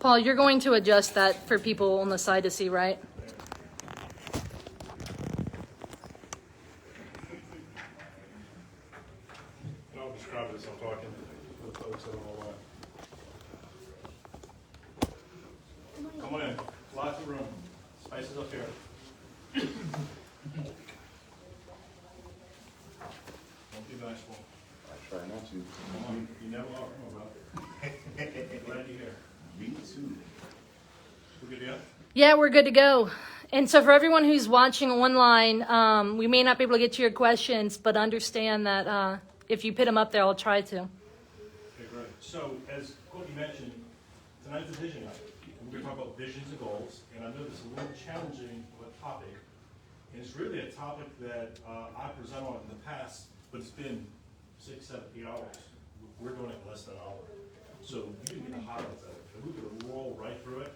Paul, you're going to adjust that for people on the side to see, right? And I'll describe this, I'm talking to the folks that are online. Come on in, lots of room, spaces up here. Don't be bashful. I try not to. Come on, you never are, glad you're here. Me too. We good to go? Yeah, we're good to go. And so for everyone who's watching online, we may not be able to get to your questions, but understand that if you put them up there, I'll try to. Okay, great. So as Courtney mentioned, tonight's a vision night. We're going to talk about visions and goals, and I know this is a little challenging of a topic, and it's really a topic that I present on in the past, but it's been 6, 7, 8 hours. We're doing it in less than an hour. So you can get the highlights of it, and we're going to roll right through it.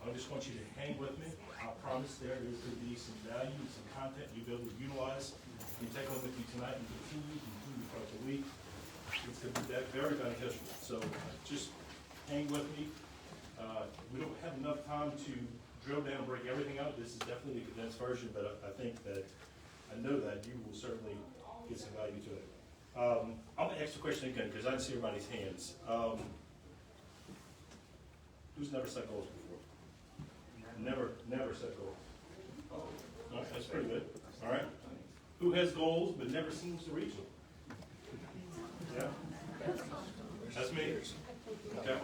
I just want you to hang with me. I promise there is going to be some value, some content you'll be able to utilize. You can take one with you tonight and continue throughout the week. It's going to be very beneficial. So just hang with me. We don't have enough time to drill down and break everything out. This is definitely a condensed version, but I think that I know that you will certainly get some value to it. I'm going to ask the question again because I didn't see everybody's hands. Who's never set goals before? Never set goals. All right, that's pretty good. All right. Who has goals but never seems to reach them? Yeah. That's me. Okay.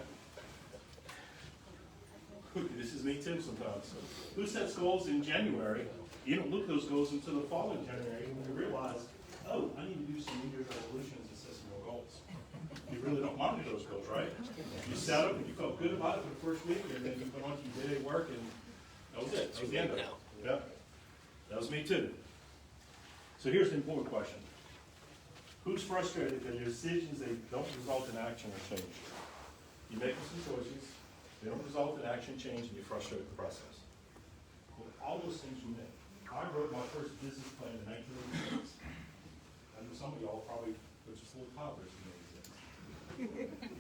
This is me too sometimes. Who sets goals in January? You don't look at those goals until the following January when you realize, oh, I need to do some New Year's resolutions and set some more goals. You really don't monitor those goals, right? You set them and you felt good about it for the first week, and then you went on to your day work, and that was it. That was the end of it. Yeah. That was me too. So here's the important question. Who's frustrated that your decisions, they don't result in action or change? You make some choices, they don't result in action, change, and you frustrate the process. Well, all those things you make. I wrote my first business plan in 1986. I know some of y'all probably were just little toddlers in 86. You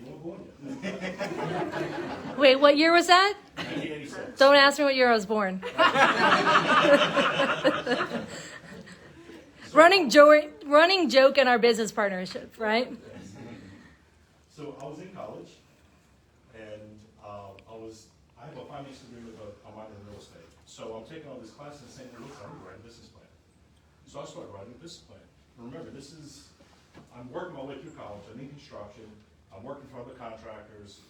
weren't born yet. Wait, what year was that? 1986. Don't ask me what year I was born. Running joke in our business partnership, right? So I was in college, and I have a finance degree with a minor in real estate. So I'm taking all this class and saying, look, I'm going to write a business plan. So I started writing a business plan. Remember, I'm working my way through college. I'm in construction. I'm working for other contractors.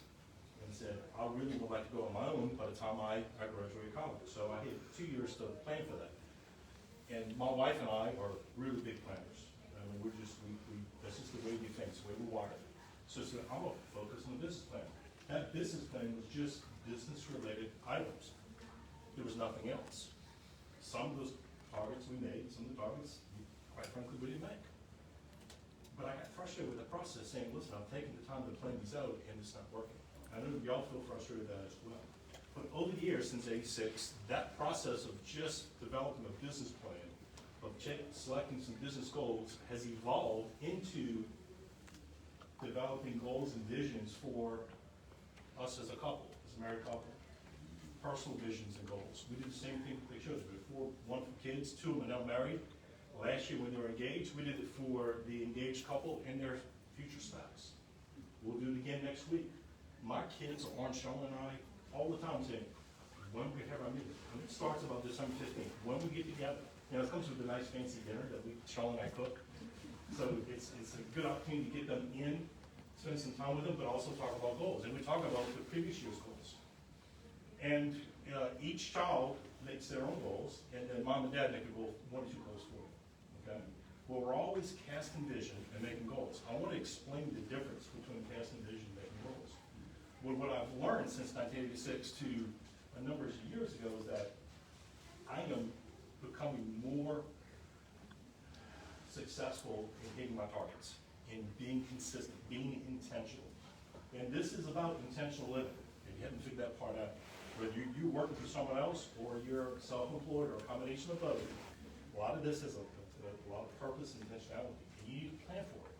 And said, I really would like to go on my own by the time I graduated college. So I had 2 years to plan for that. And my wife and I are really big planners. I mean, that's just the way we think, it's the way we're wired. So I said, I'm going to focus on the business plan. That business plan was just business-related items. There was nothing else. Some of those targets we made, some of the targets, quite frankly, we didn't make. But I got frustrated with the process, saying, listen, I'm taking the time to plan these out, and it's not working. I know y'all feel frustrated with that as well. But over the years, since '86, that process of just developing a business plan, of selecting some business goals, has evolved into developing goals and visions for us as a couple, as a married couple. Personal visions and goals. We did the same thing with the children. Before, one for kids, 2 of them are now married. Last year when they were engaged, we did it for the engaged couple and their future spouse. We'll do it again next week. My kids are on Sean and I all the time saying, when we have our meeting, and it starts about December 15th, when we get together. It comes with a nice fancy dinner that Sean and I cook. So it's a good opportunity to get them in, spend some time with them, but also talk about goals. And we talk about the previous year's goals. And each child makes their own goals, and then mom and dad make a goal, 1 or 2 goals for them. Okay? Well, we're always casting vision and making goals. I want to explain the difference between casting vision and making goals. Well, what I've learned since 1986 to a number of years ago is that I am becoming more successful in hitting my targets, in being consistent, being intentional. And this is about intentional living. If you haven't figured that part out, whether you're working for someone else or you're self-employed or a combination of both, a lot of this is a lot of purpose and intentionality. You need to plan for it.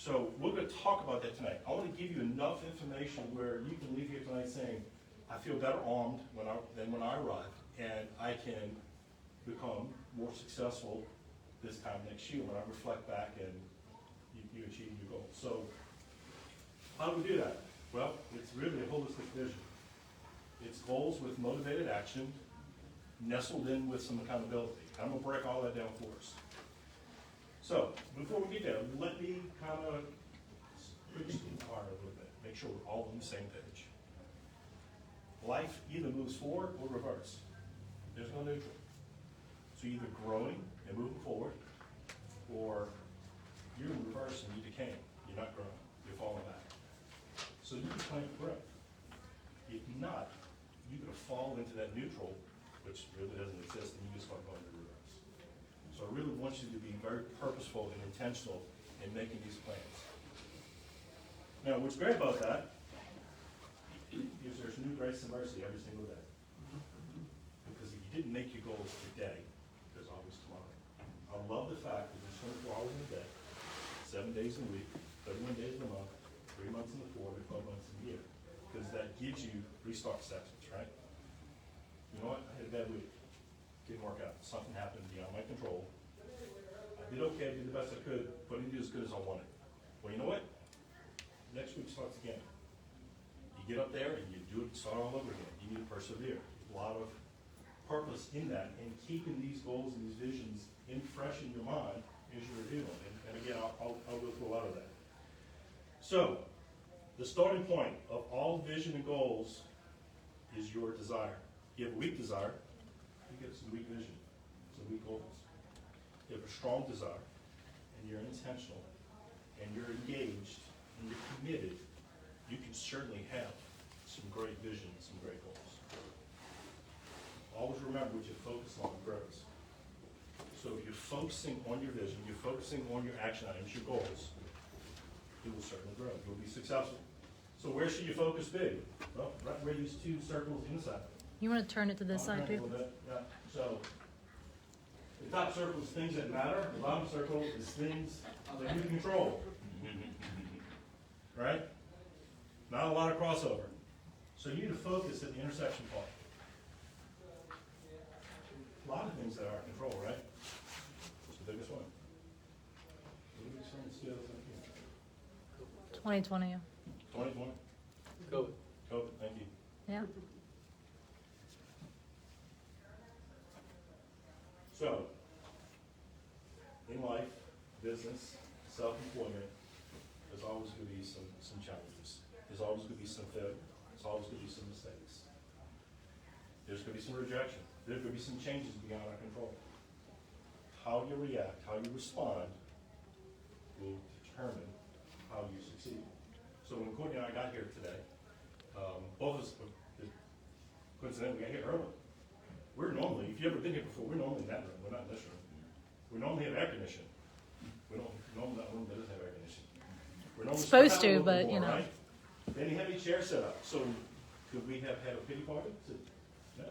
So we're going to talk about that tonight. I want to give you enough information where you can leave here tonight saying, I feel better armed than when I arrived, and I can become more successful this time next year when I reflect back and you achieve your goals. So how do we do that? Well, it's really a holistic vision. It's goals with motivated action, nestled in with some accountability. I'm going to break all that down for us. So, before we get there, let me kind of switch the car a little bit, make sure we're all on the same page. Life either moves forward or reverse. There's no neutral. So you're either growing and moving forward, or you're in reverse and you're decaying. You're not growing. You're falling back. So you can plan for growth. If not, you're going to fall into that neutral, which really doesn't exist, and you just start going to reverse. So I really want you to be very purposeful and intentional in making these plans. Now, what's great about that is there's new grace and mercy every single day. Because if you didn't make your goals today, there's always tomorrow. I love the fact that there's 24 hours in a day, 7 days in a week, 31 days in a month, 3 months in the quarter, 12 months in a year. Because that gives you restart sections, right? You know what? I had a bad week. Didn't work out. Something happened beyond my control. I did okay, did the best I could, but I didn't do as good as I wanted. Well, you know what? Next week starts again. You get up there and you do it, start all over again. You need to persevere. A lot of purpose in that, and keeping these goals and these visions fresh in your mind as you're doing. And again, I'll go through a lot of that. So, the starting point of all vision and goals is your desire. You have a weak desire, you get some weak vision, some weak goals. You have a strong desire, and you're intentional, and you're engaged, and you're committed, you can certainly have some great vision, some great goals. Always remember what you focus on grows. So if you're focusing on your vision, you're focusing on your action items, your goals, it will certainly grow. You'll be successful. So where should your focus be? Well, right where these two circles inside. You want to turn it to this side too? Yeah. So the top circle is things that matter. The bottom circle is things that you control. Right? Not a lot of crossover. So you need to focus at the intersection point. A lot of things that are our control, right? What's the biggest one? The biggest one is still 2020. 2020? COVID. COVID, thank you. Yeah. So, in life, business, self-employment, there's always going to be some challenges. There's always going to be some failure. There's always going to be some mistakes. There's going to be some rejection. There's going to be some changes beyond our control. How you react, how you respond will determine how you succeed. So when Courtney and I got here today, both of us, coincidentally, we got here early. We're normally, if you've ever been here before, we're normally in that room. We're not in this room. We normally have air conditioning. We don't normally that room that doesn't have air conditioning. We're normally Supposed to, have a little but, bit you more, know. right? Then you have your chair set up. So could we have had a pity party? No.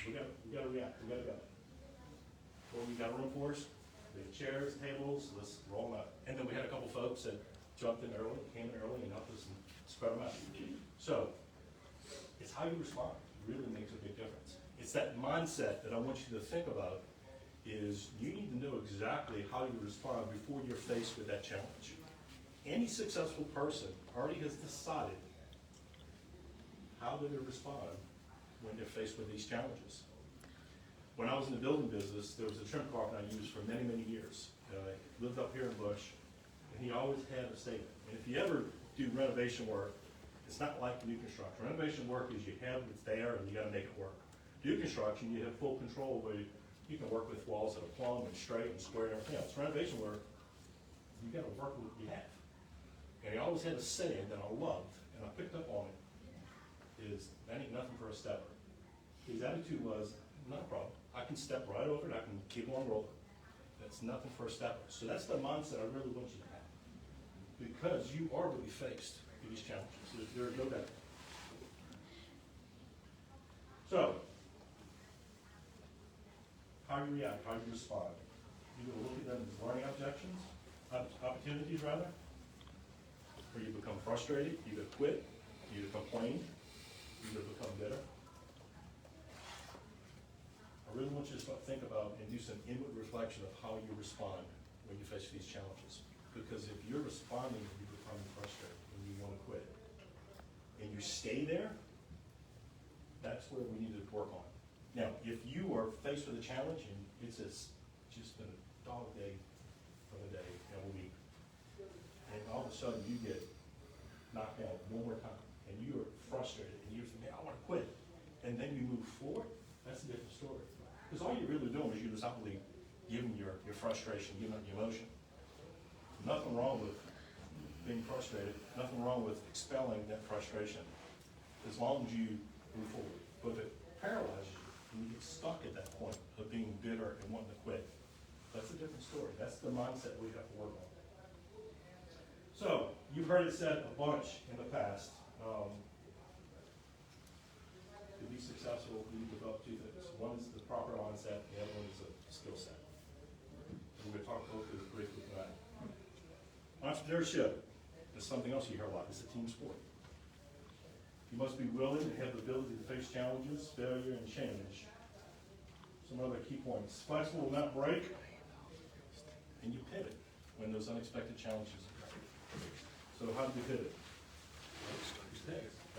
We got to react. We got to go. Well, we got a room for us. We have chairs, tables. Let's roll them out. And then we had a couple folks that jumped in early, came in early, and helped us and spread them out. So it's how you respond. It really makes a big difference. It's that mindset that I want you to think about is you need to know exactly how you respond before you're faced with that challenge. Any successful person already has decided how they're going to respond when they're faced with these challenges. When I was in the building business, there was a trim carpenter I used for many, many years. I lived up here in Bush, and he always had a statement. And if you ever do renovation work, it's not like new construction. Renovation work is you have what's there and you got to make it work. New construction, you have full control where you can work with walls that are plumb and straight and square and everything else. Renovation work, you got to work with what you have. And he always had a saying that I loved, and I picked up on it, is that ain't nothing for a stepper. His attitude was, not a problem. I can step right over it, I can keep on rolling. That's nothing for a stepper. So that's the mindset I really want you to have. Because you are going to be faced with these challenges. There's no doubt. So, how you react, how you respond. You're going to look at them as learning opportunities, where you become frustrated, you either quit, you either complain, you either become bitter. I really want you to start think about and do some inward reflection of how you respond when you face these challenges. Because if you're responding and you become frustrated and you want to quit, and you stay there, that's where we need to work on. Now, if you are faced with a challenge and it's just been a dog day for the day, a week, and all of a sudden you get knocked down one more time, and you're frustrated, and you're thinking, I want to quit, and then you move forward, that's a different story. Because all you're really doing is you're just outwardly giving your frustration, giving up your emotion. Nothing wrong with being frustrated, nothing wrong with expelling that frustration, as long as you move forward. But if it paralyzes you, and you get stuck at that point of being bitter and wanting to quit, that's a different story. That's the mindset we have to work on. So, you've heard it said a bunch in the past. To be successful, we develop two things. One is the proper mindset, the other one is a skill set. We're going to talk both of those briefly tonight. Entrepreneurship is something else you hear a lot. It's a team sport. You must be willing and have the ability to face challenges, failure, and change. Some other key points. Flexible, not break, and you pivot when those unexpected challenges occur. So how do you pivot?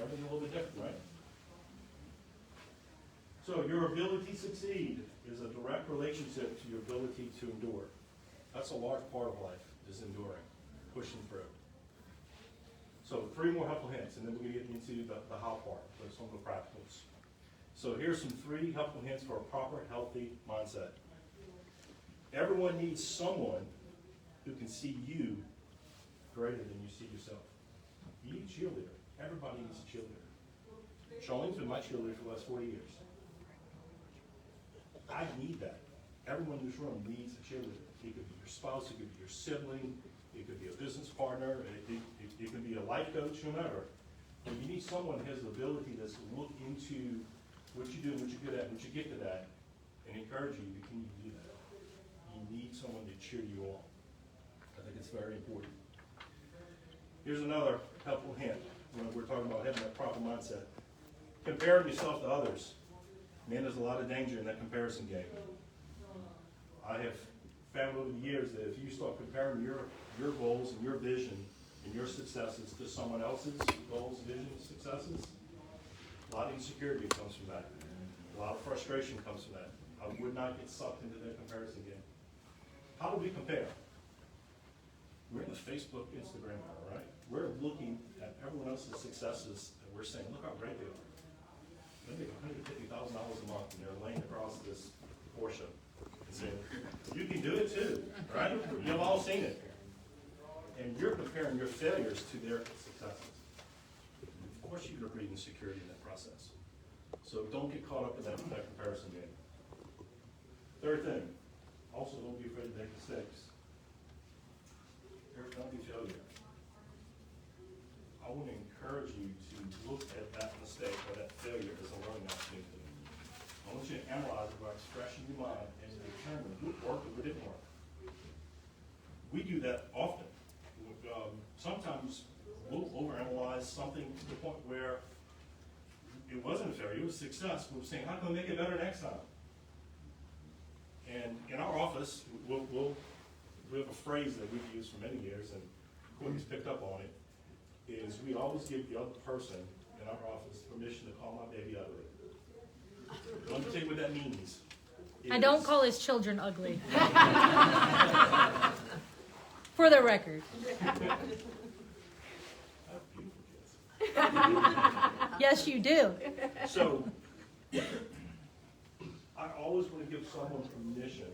Everything's a little bit different, right? So your ability to succeed is a direct relationship to your ability to endure. That's a large part of life, is enduring, pushing through. So 3 more helpful hints, and then we're going to get into the how part, some of the practicals. So here's some 3 helpful hints for a proper, healthy mindset. Everyone needs someone who can see you greater than you see yourself. You need a cheerleader. Everybody needs a cheerleader. Charlene's been my cheerleader for the last 40 years. I need that. Everyone in this room needs a cheerleader. It could be your spouse, it could be your sibling, it could be a business partner, it could be a life coach, whomever. But you need someone who has the ability to look into what you do, what you're good at, what you're gifted at, and encourage you to continue to do that. You need someone to cheer you on. I think it's very important. Here's another helpful hint when we're talking about having that proper mindset. Comparing yourself to others. Man, there's a lot of danger in that comparison game. I have found over the years that if you start comparing your goals and your vision and your successes to someone else's goals, vision, successes, a lot of insecurity comes from that. A lot of frustration comes from that. I would not get sucked into that comparison game. How do we compare? We're in the Facebook, Instagram era, right? We're looking at everyone else's successes and we're saying, look how great they are. They make $150,000 a month and they're laying across this Porsche and saying, you can do it too, right? You've all seen it. And you're comparing your failures to their successes. Of course you're going to breed insecurity in that process. So don't get caught up in that comparison game. Third thing, also don't be afraid to make mistakes. Don't be failure. I want to encourage you to look at that mistake or that failure as a learning opportunity. I want you to analyze it by expressing your mind and determine what worked and what didn't work. We do that often. Sometimes we'll overanalyze something to the point where it wasn't a failure, it was a success. We're saying, how can we make it better next time? And in our office, we have a phrase that we've used for many years, and Courtney's picked up on it, is we always give the other person in our office permission to call my baby ugly. Let me tell you what that means. I don't call his children ugly. For the record. I have beautiful kids. Yes, you do. So, I always want to give someone permission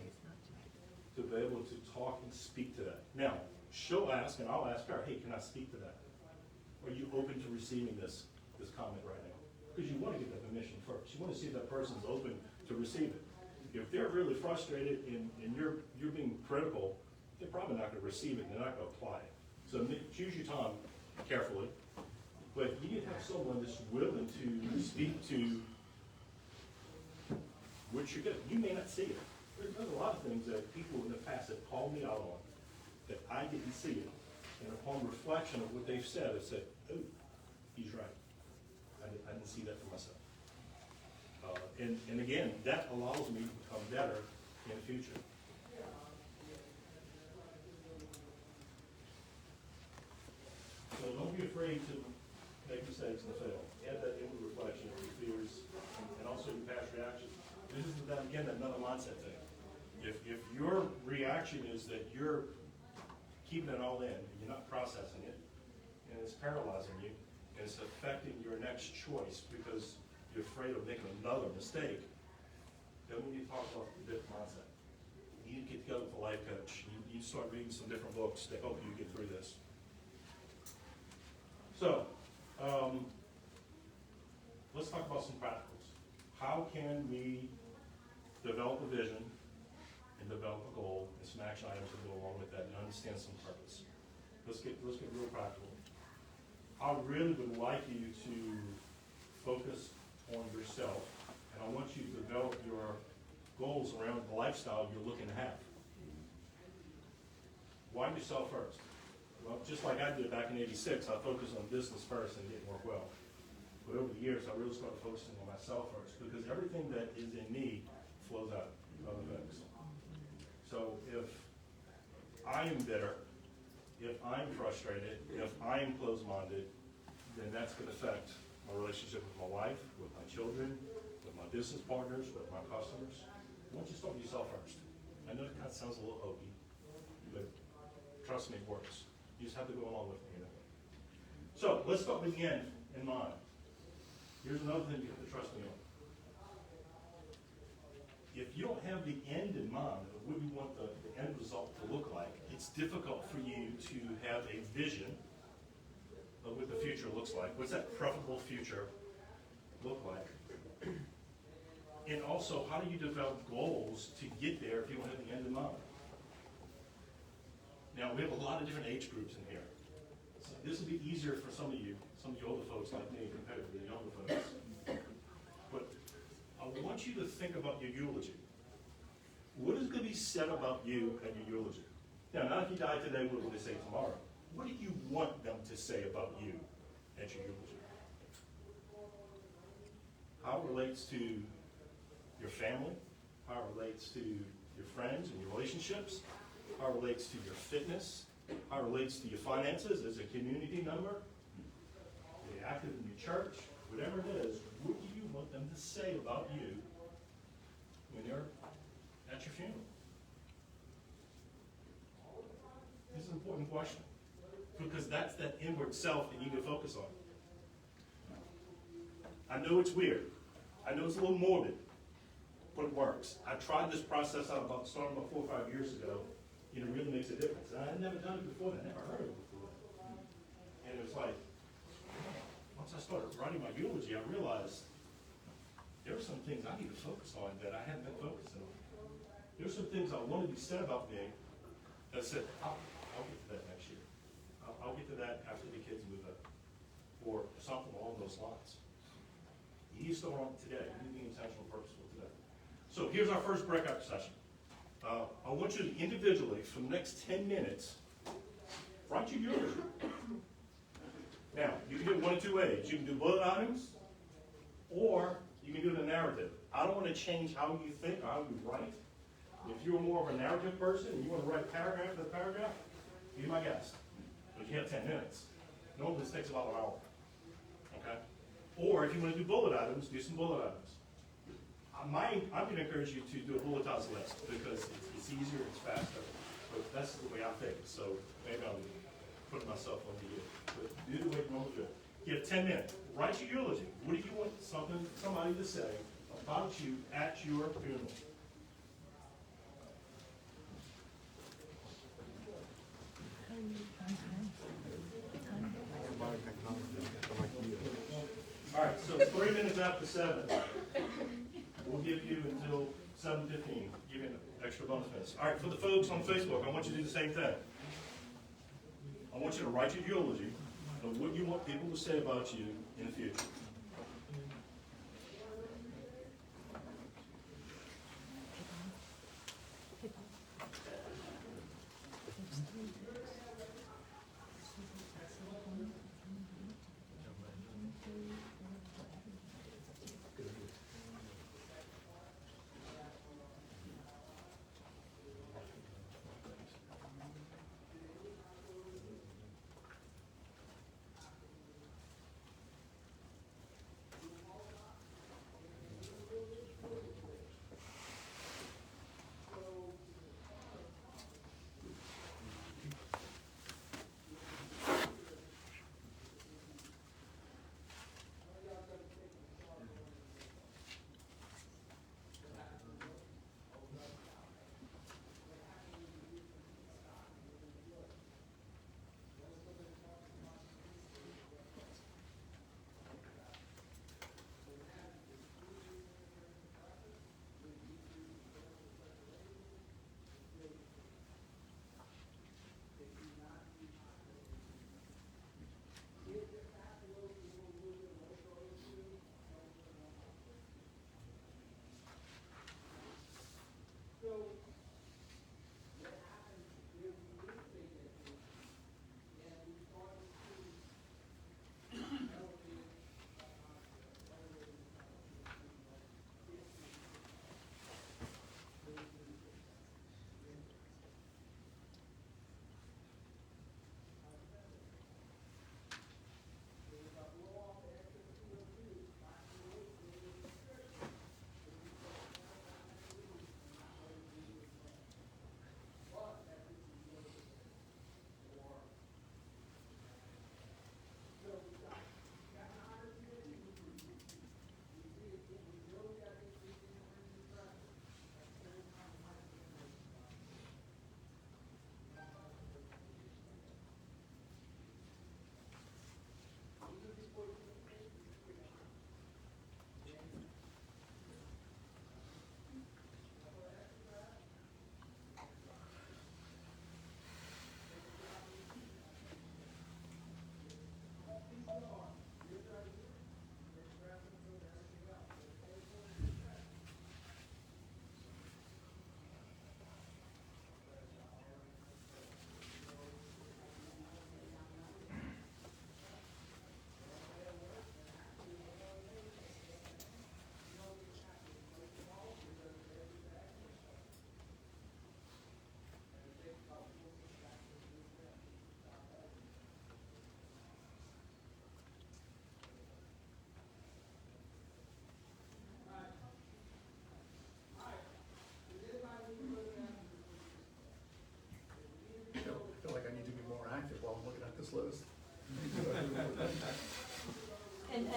to be able to talk and speak to that. Now, she'll ask, and I'll ask her, hey, can I speak to that? Are you open to receiving this comment right now? Because you want to get that permission first. You want to see if that person's open to receive it. If they're really frustrated and you're being critical, they're probably not going to receive it and they're not going to apply it. So choose your time carefully. But you need to have someone that's willing to speak to what you're good. You may not see it. There's a lot of things that people in the past have called me out on that I didn't see it. And upon reflection of what they've said, I said, oh, he's right. I didn't see that for myself. And again, that allows me to become better in the future. So don't be afraid to make mistakes and fail. Add that into reflection of your fears and also your past reactions. This is, again, another mindset thing. If your reaction is that you're keeping it all in, and you're not processing it, and it's paralyzing you, and it's affecting your next choice because you're afraid of making another mistake, then we need to talk about the different mindset. You need to get together with a life coach. You need to start reading some different books to help you get through this. So, let's talk about some practicals. How can we develop a vision and develop a goal and some action items to go along with that and understand some purpose? Let's get real practical. I really would like you to focus on yourself, and I want you to develop your goals around the lifestyle you're looking to have. Why yourself first? Well, just like I did back in '86, I focused on business first and didn't work well. But over the years, I really started focusing on myself first because everything that is in me flows out of other things. So if I am bitter, if I'm frustrated, if I am closed-minded, then that's going to affect my relationship with my wife, with my children, with my business partners, with my customers. Why don't you start with yourself first? I know it kind of sounds a little hokey, but trust me, it works. You just have to go along with me. So let's start with the end in mind. Here's another thing you have to trust me on. If you don't have the end in mind of what you want the end result to look like, it's difficult for you to have a vision of what the future looks like. What's that preferable future look like? And also, how do you develop goals to get there if you don't have the end in mind? Now, we have a lot of different age groups in here. So this will be easier for some of you older folks like me compared to the younger folks. But I want you to think about your eulogy. What is going to be said about you at your eulogy? Now, not if you die today, what will they say tomorrow? What do you want them to say about you at your eulogy? How it relates to your family, how it relates to your friends and your relationships, how it relates to your fitness, how it relates to your finances as a community member, you're active in your church, whatever it is, what do you want them to say about you when they're at your funeral? This is an important question because that's that inward self that you need to focus on. I know it's weird. I know it's a little morbid, but it works. I tried this process out starting about 4 or 5 years ago. It really makes a difference. And I had never done it before that. I never heard of it before. And it was like, once I started writing my eulogy, I realized there are some things I need to focus on that I hadn't been focusing on. There are some things I wanted to be said about me that said, I'll get to that next year. I'll get to that after the kids move up. Or something along those lines. You need to start on it today. You need to be intentional and purposeful today. So here's our first breakout session. I want you to individually, for the next 10 minutes, write your eulogy. Now, you can do it one of two ways. You can do bullet items, or you can do the narrative. I don't want to change how you think or how you write. If you're more of a narrative person and you want to write paragraph after paragraph, be my guest. But you have 10 minutes. Normally this takes about an hour. Okay? Or if you want to do bullet items, do some bullet items. I'm going to encourage you to do a bulletized list because it's easier, it's faster, but that's the way I think. So maybe I'm putting myself on you. But do the way you normally do it. You have 10 minutes. Write your eulogy. What do you want somebody to say about you at your funeral? All right, so 3 minutes after 7. We'll give you until 7:15. Give you an extra bonus minutes. All right, for the folks on Facebook, I want you to do the same thing. I want you to write your eulogy of what you want people to say about you in the future.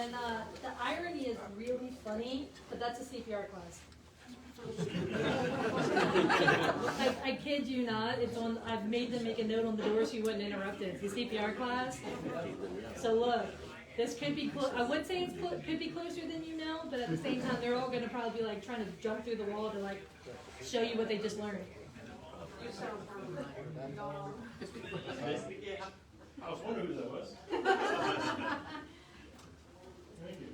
And the irony is really funny, but that's a CPR class. I kid you not. It's on. I've made them make a note on the door so you wouldn't interrupt it. It's the CPR class. So look, this could be. I would say it could be closer than you know, but at the same time, they're all going to probably be like trying to jump through the wall to like show you what they just learned. I was wondering who that was. Thank you.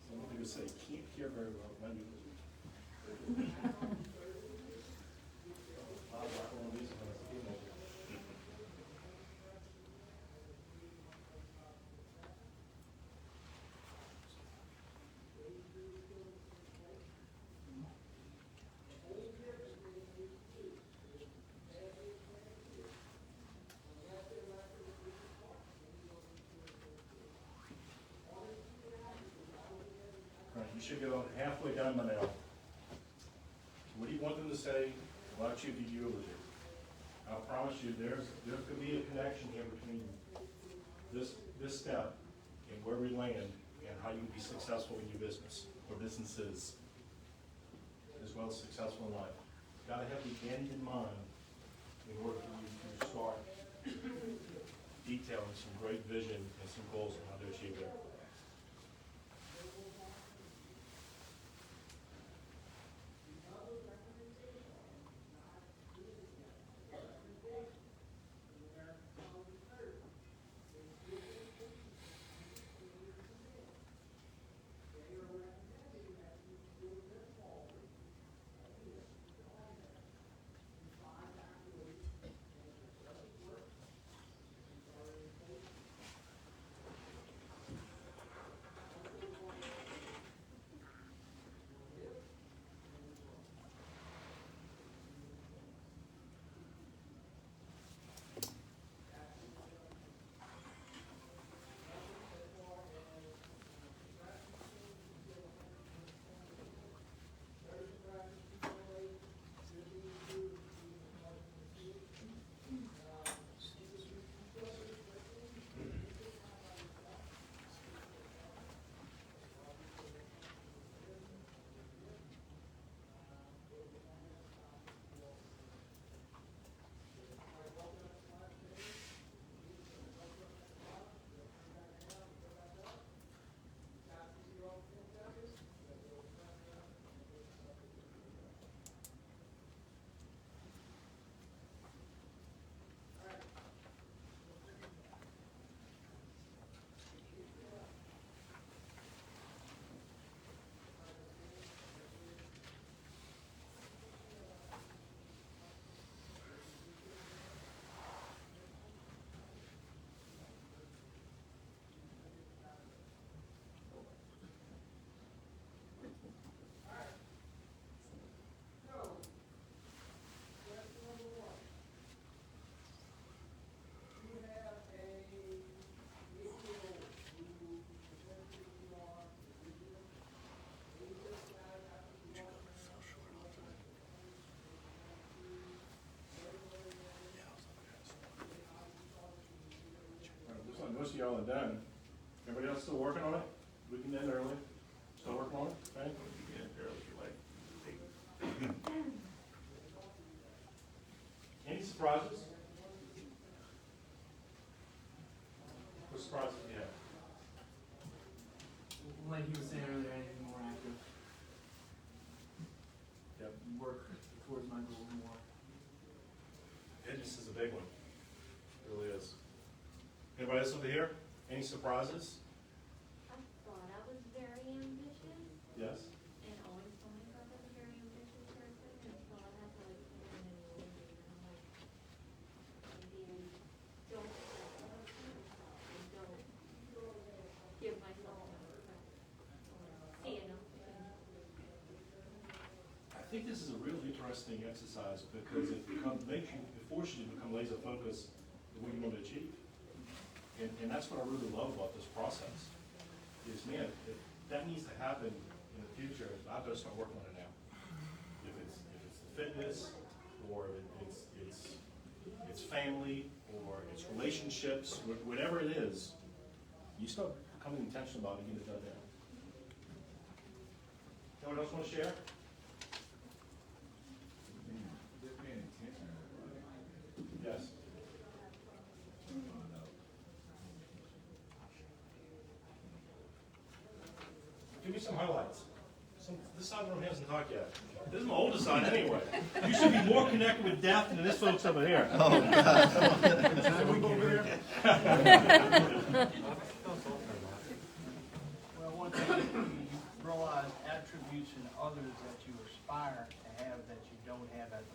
Some people say can't hear very well. You should go halfway done by now. What do you want them to say about you to eulogy? I promise you, there could be a connection here between this step and where we land and how you can be successful in your business or businesses, as well as successful in life. You've got to have the end in mind in order for you to start detailing some great vision and some goals on how to achieve that. Most of y'all are done. Everybody else still working on it? We can end early. Still working on it? Okay? You can end early if you like. Any surprises? What surprises do you have? Like he was saying earlier, anything more active. Yep. Work towards my goals more. Fitness is a big one. It really is. Anybody else over here? Any surprises? I thought I was very ambitious, Yes? and always told myself I was a very ambitious person, and so I had to like put in any work, and I'm like, maybe I don't set myself and don't give myself enough credit, or see enough. I think this is a real interesting exercise because it forces you to become laser focused on what you want to achieve. And that's what I really love about this process. Is, man, if that needs to happen in the future, I better start working on it now. If it's the fitness, or it's it's family, or it's relationships, whatever it is, you start becoming intentional about it and get it done now. Anyone else want to share? Just being intentional about it. Yes. Give me some highlights. This side of the room hasn't talked yet. This is my oldest side anyway. You should be more connected with death than this folks over here. Oh, God. Can we go over here? Well, one thing, you realize attributes in others that you aspire to have that you don't have at the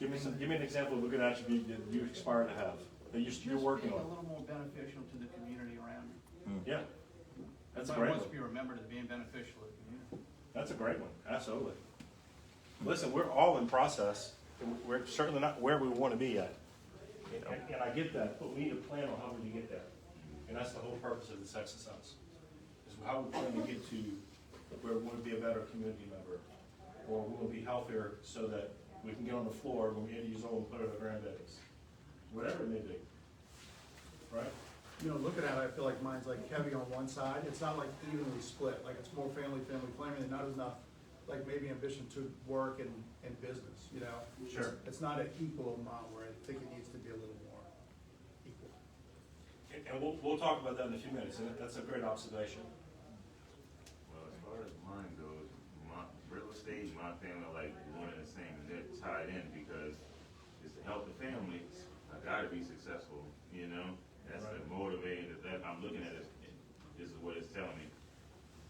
moment. Give me an example of a good attribute that you aspire to have, that you're working Just being a on. little more beneficial to the community around you. Yeah. That's a Everybody great wants one. to be remembered as being beneficial to the community. That's a great one, absolutely. Listen, we're all in process, and we're certainly not where we want to be yet. And I get that, but we need to plan on how we're going to get there. And that's the whole purpose of this exercise, is how we plan to get to where we want to be a better community member, or we will be healthier so that we can get on the floor when we're 80 years old and put it our grandbabies. Whatever it may be, right? You know, looking at it, I feel like mine's like heavy on one side. It's not like evenly split, like it's more family planning, and not enough, like maybe ambition to work and business, you know? Sure. It's not an equal amount where I think it needs to be a little more equal. And we'll talk about that in a few minutes, and that's a great observation. Well, as far as mine goes, my real estate, my family are like one and the same, and they're tied in because it's to help the families. I gotta be successful, you know? That's the motivating, that I'm looking at it, this is what it's telling me.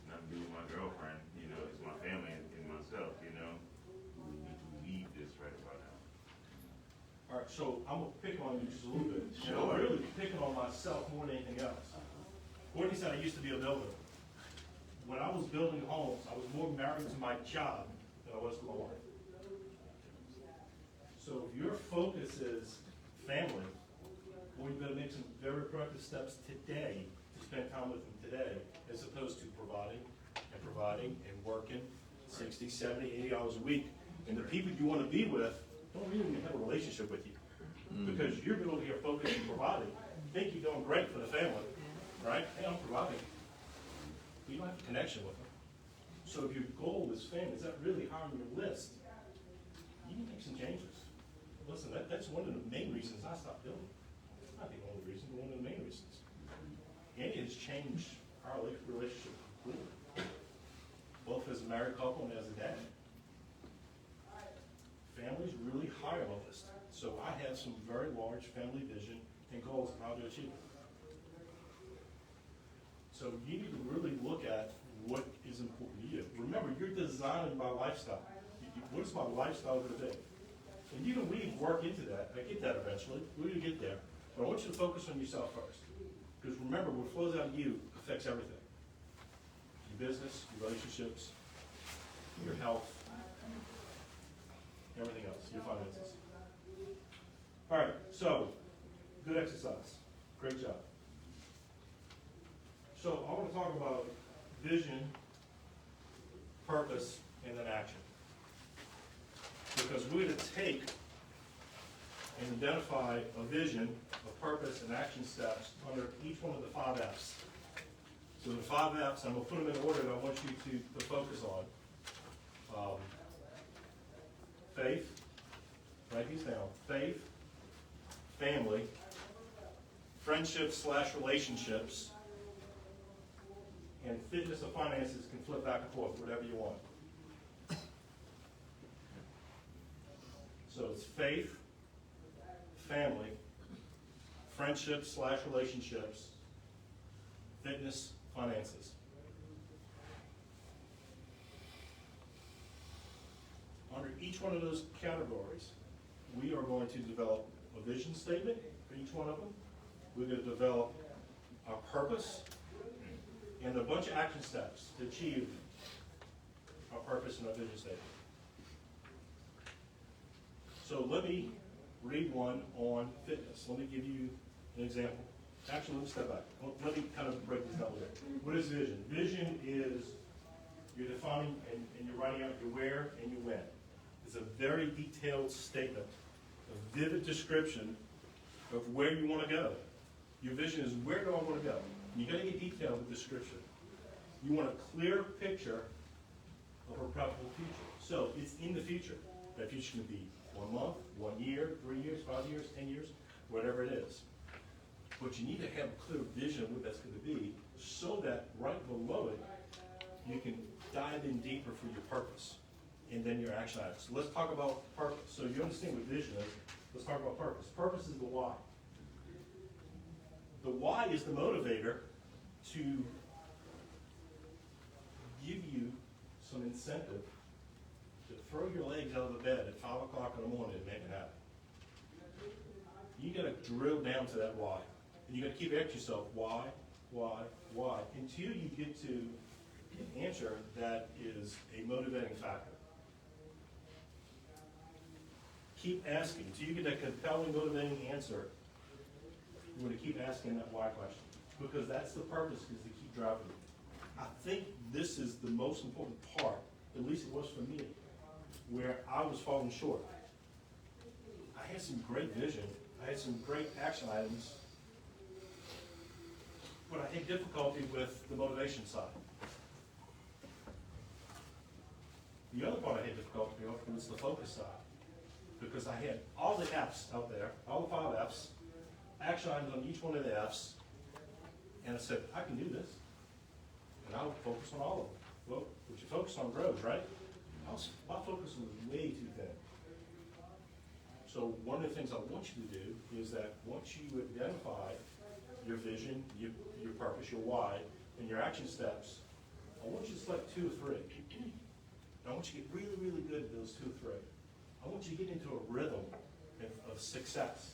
Nothing to do with my girlfriend, you know, it's my family and myself, you know? We need to lead this right about now. All right, so I'm gonna pick on you just a little bit. And Sure. I'm really picking on myself more than anything else. Courtney said I used to be a builder. When I was building homes, I was more married to my job than I was to my wife. So if your focus is family, well, you better make some very proactive steps today to spend time with them today, as opposed to providing and working 60, 70, 80 hours a week. And the people you want to be with don't really have a relationship with you. Because you're over here focused and providing. You think you're doing great for the family, right? Hey, I'm providing. But you don't have a connection with them. So if your goal is family, is that really high on your list? You can make some changes. Listen, that's one of the main reasons I stopped building. Not the only reason, but one of the main reasons. And it has changed our relationship completely. Both as a married couple and as a dad. Family's really high on the list. So I have some very large family vision and goals on how to achieve it. So you need to really look at what is important to you. Remember, you're designing my lifestyle. What is my lifestyle going to be? And you can weave work into that. I get that eventually. We're going to get there. But I want you to focus on yourself first. Because remember, what flows out of you affects everything. Your business, your relationships, your health, everything else, your finances. All right, so, good exercise. Great job. So I want to talk about vision, purpose, and then action. Because we're going to take and identify a vision, a purpose, and action steps under each one of the 5 F's. So the 5 F's, I'm going to put them in order that I want you to focus on. Faith, write these down. Faith, family, friendships/relationships, and fitness or finances can flip back and forth, whatever you want. So it's faith, family, friendships/relationships, fitness, finances. Under each one of those categories, we are going to develop a vision statement for each one of them. We're going to develop our purpose and a bunch of action steps to achieve our purpose and our vision statement. So let me read one on fitness. Let me give you an example. Actually, let me step back. Let me kind of break this down a little bit. What is vision? Vision is you're defining and you're writing out your where and your when. It's a very detailed statement a vivid description of where you want to go. Your vision is, where do I want to go? And you got to get detailed with description. You want a clear picture of a probable future. So it's in the future. That future can be 1 month, 1 year, 3 years, 5 years, 10 years, whatever it is. But you need to have a clear vision of what that's going to be, so that right below it, you can dive in deeper for your purpose, and then your action items. So let's talk about purpose. So you understand what vision is. Let's talk about purpose. Purpose is the why. The why is the motivator to give you some incentive to throw your legs out of the bed at 5 o'clock in the morning and make it happen. You got to drill down to that why. And you got to keep asking yourself, why, until you get to an answer that is a motivating factor. Keep asking until you get that compelling, motivating answer. You want to keep asking that why question, because that's the purpose, is to keep driving you. I think this is the most important part, at least it was for me, where I was falling short. I had some great vision, I had some great action items, but I had difficulty with the motivation side. The other part I had difficulty with was the focus side, because I had all the F's out there, all the 5 F's, action items on each one of the F's, and I said, I can do this, and I'll focus on all of them. Well, what you focus on grows, right? My focus was way too thin. So one of the things I want you to do is that once you identify your vision, your purpose, your why, and your action steps, I want you to select 2 or 3. And I want you to get really, really good at those 2 or 3. I want you to get into a rhythm of success.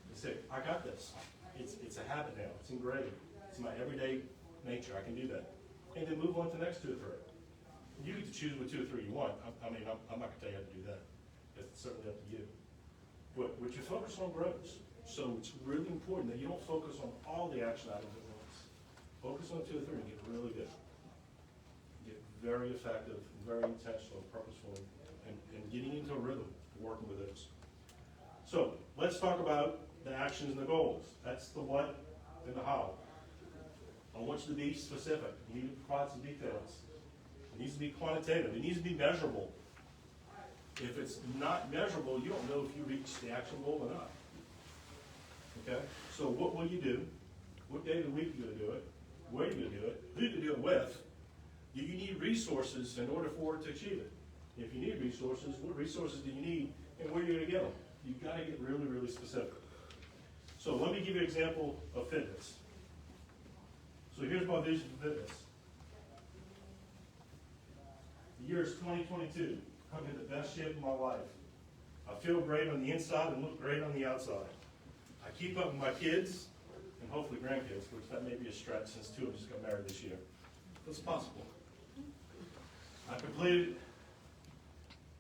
You say, I got this. It's a habit now. It's ingrained. It's my everyday nature. I can do that. And then move on to the next 2 or 3. You get to choose what 2 or 3 you want. I'm not going to tell you how to do that. It's certainly up to you. But what you focus on grows. So it's really important that you don't focus on all the action items at once. Focus on 2 or 3 and get really good. Get very effective, very intentional, purposeful, and getting into a rhythm, working with those. So let's talk about the actions and the goals. That's the what and the how. I want you to be specific. You need to provide some details. It needs to be quantitative. It needs to be measurable. If it's not measurable, you don't know if you reach the action goal or not. Okay? So what will you do? What day of the week are you going to do it? Where are you going to do it? Who are you going to do it with? Do you need resources in order for it to achieve it? If you need resources, what resources do you need, and where are you going to get them? You've got to get really, really specific. So let me give you an example of fitness. So here's my vision for fitness. The year is 2022. I'm in the best shape of my life. I feel great on the inside and look great on the outside. I keep up with my kids and hopefully grandkids, which that may be a stretch since 2 of them just got married this year. But it's possible. I completed,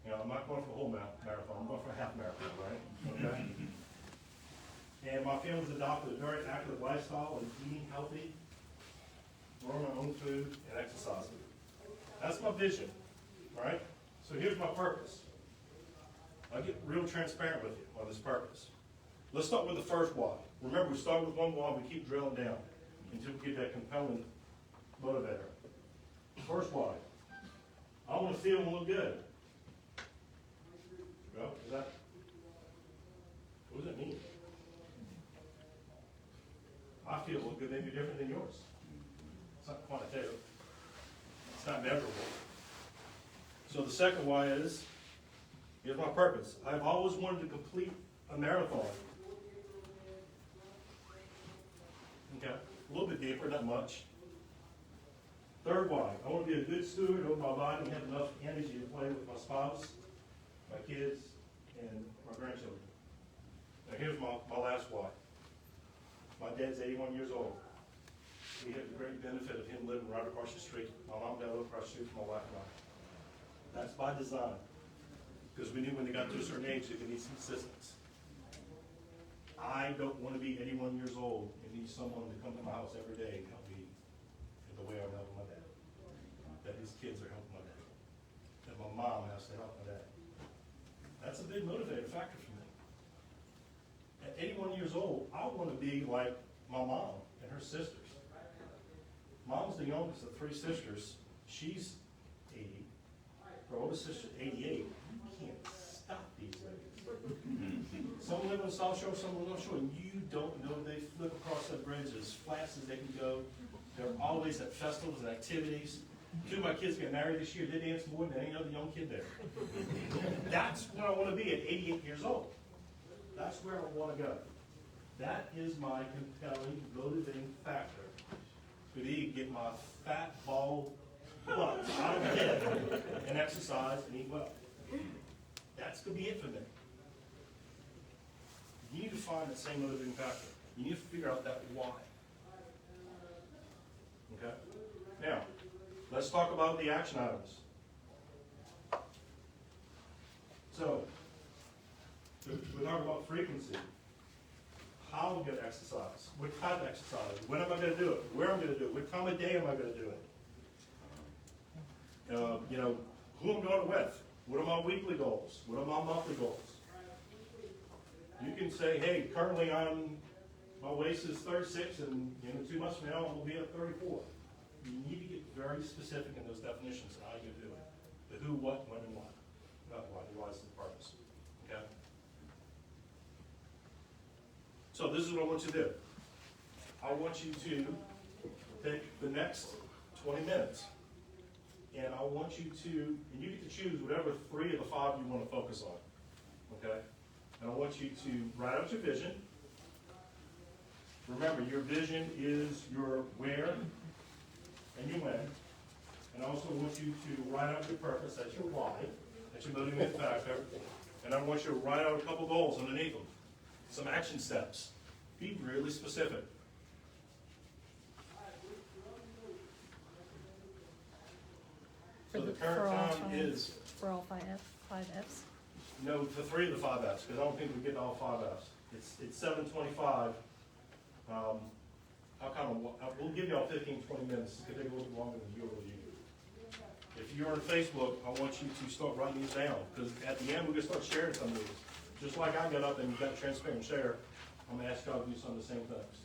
I'm not going for a whole marathon, I'm going for a half marathon, right? Okay? And my family's adopted a very active lifestyle of eating healthy, growing my own food, and exercising. That's my vision, right? So here's my purpose. I'll get real transparent with you on this purpose. Let's start with the first why. Remember, we start with one why, we keep drilling down until we get that compelling motivator. First why. I want to feel and look good. Well, what does that mean? I feel look good may be different than yours. It's not quantitative. It's not measurable. So the second why is, here's my purpose. I've always wanted to complete a marathon. Okay, a little bit deeper, not much. Third why, I want to be a good steward over my body and have enough energy to play with my spouse, my kids, and my grandchildren. Now here's my last why. My dad's 81 years old. We have the great benefit of him living right across the street. My mom and dad live across the street from my wife and I. That's by design, because we knew when they got to a certain age they could need some assistance. I don't want to be 81 years old and need someone to come to my house every day and help me in the way I'm helping my dad. That his kids are helping my dad. That my mom has to help my dad. That's a big motivator factor for me. at 81 years old, I want to be like my mom and her sisters. Mom's the youngest of three sisters. She's 80. Her oldest sister's 88. You can't stop these ladies. Some live on South Shore, some live on North Shore, and you don't know they flip across that bridge as fast as they can go. They're always at festivals and activities. Two of my kids get married this year. They dance more than any other young kid there. That's where I want to be at 88 years old. That's where I want to go. That is my compelling, motivating factor to get my fat, bald butt out of bed and exercise and eat well. That's going to be it for me. You need to find that same motivating factor. You need to figure out that why. Okay? Now, let's talk about the action items. So, we're talking about frequency. How I'm going to exercise. What type of exercise. When am I going to do it? Where I'm going to do it. What time of day am I going to do it? Who I'm going with. What are my weekly goals? What are my monthly goals? You can say, hey, currently my waist is 36 and 2 months from now I'm going to be at 34. You need to get very specific in those definitions of how you do it. The who, what, when, and why. Not why, why is the purpose. Okay? So this is what I want you to do. I want you to take the next 20 minutes and I want you to, and you get to choose whatever 3 of the 5 you want to focus on. Okay? And I want you to write out your vision. Remember, your vision is your where and your when. And I also want you to write out your purpose, that's your why, that's your motivating factor. And I want you to write out a couple goals underneath them. Some action steps. Be really specific. So the current time is... For all five Fs? No, for 3 of the 5 Fs, because I don't think we get all 5 Fs. It's 7:25. We'll give y'all 15, 20 minutes. It's going to take a little bit longer than your review. If you're on Facebook, I want you to start writing these down, because at the end, we're going to start sharing some of these. Just like I got up and got transparent and share, I'm going to ask y'all to do some of the same things.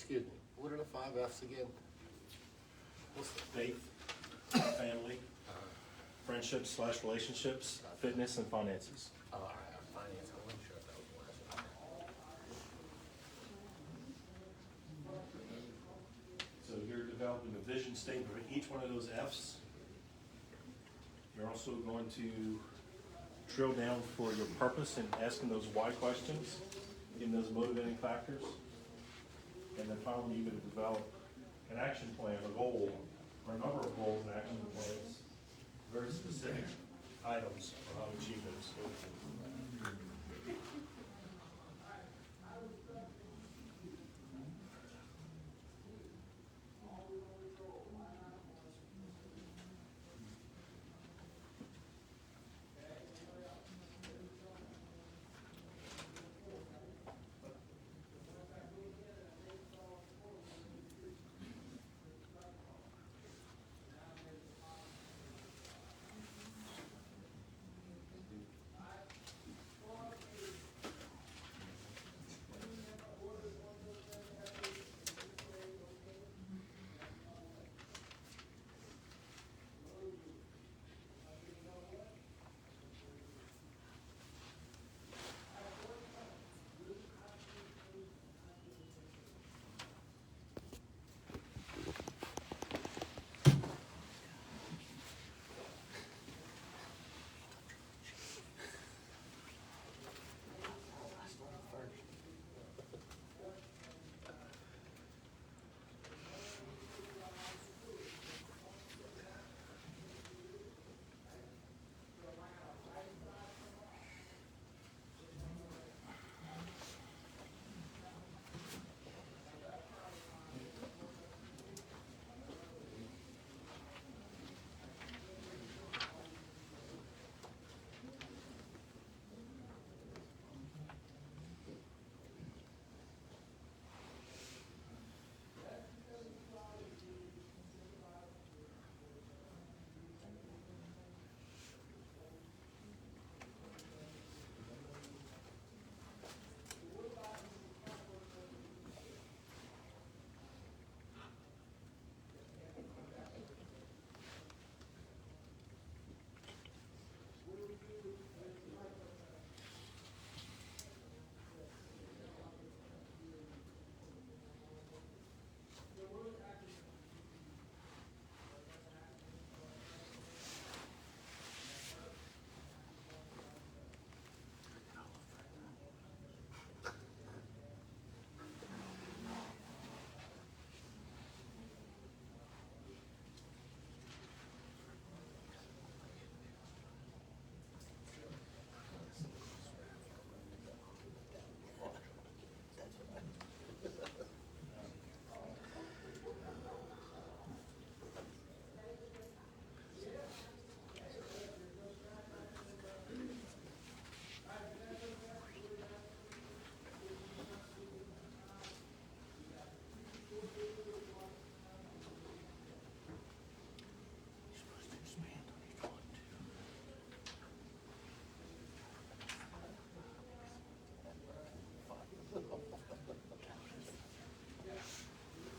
Excuse me, what are the 5 F's again? What's the, Faith, family, friendships/relationships, fitness, and finances. oh, all right, finance, I wasn't sure if that was the last one. So you're developing a vision statement for each one of those F's. You're also going to drill down for your purpose and asking those why questions, getting those motivating factors. And then finally, you're going to develop an action plan, a goal, or a number of goals and action plans, very specific items for how to achieve those.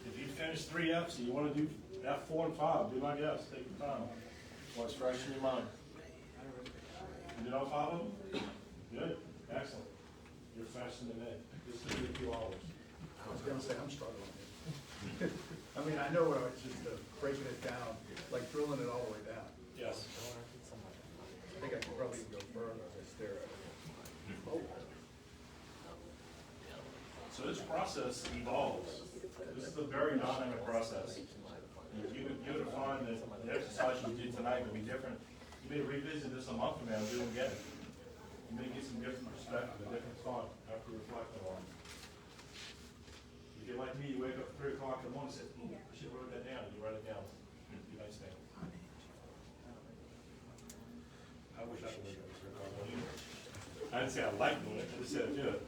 If you finish 3 F's and you want to do F4 and 5, do like F's, take your time. What's fresh in your mind? You did all 5 of them? Good, excellent. You're faster than that. This is a few hours. I was gonna say, I'm struggling here. I mean, I know it's just breaking it down, like drilling it all the way down. Yes. I think I could probably go further as I stare at it. Oh. So this process evolves. This is a very dynamic process. You would find that the exercise you did tonight would be different. You may revisit this a month from now and do it again. You may get some different perspective, a different thought after reflecting on it. If you're like me, you wake up at 3 o'clock in the morning and say, I should write that down. You write it down. You nice thing. I wish I could wake up at 3 o'clock in the morning. I didn't say I like doing it, I just said I do it.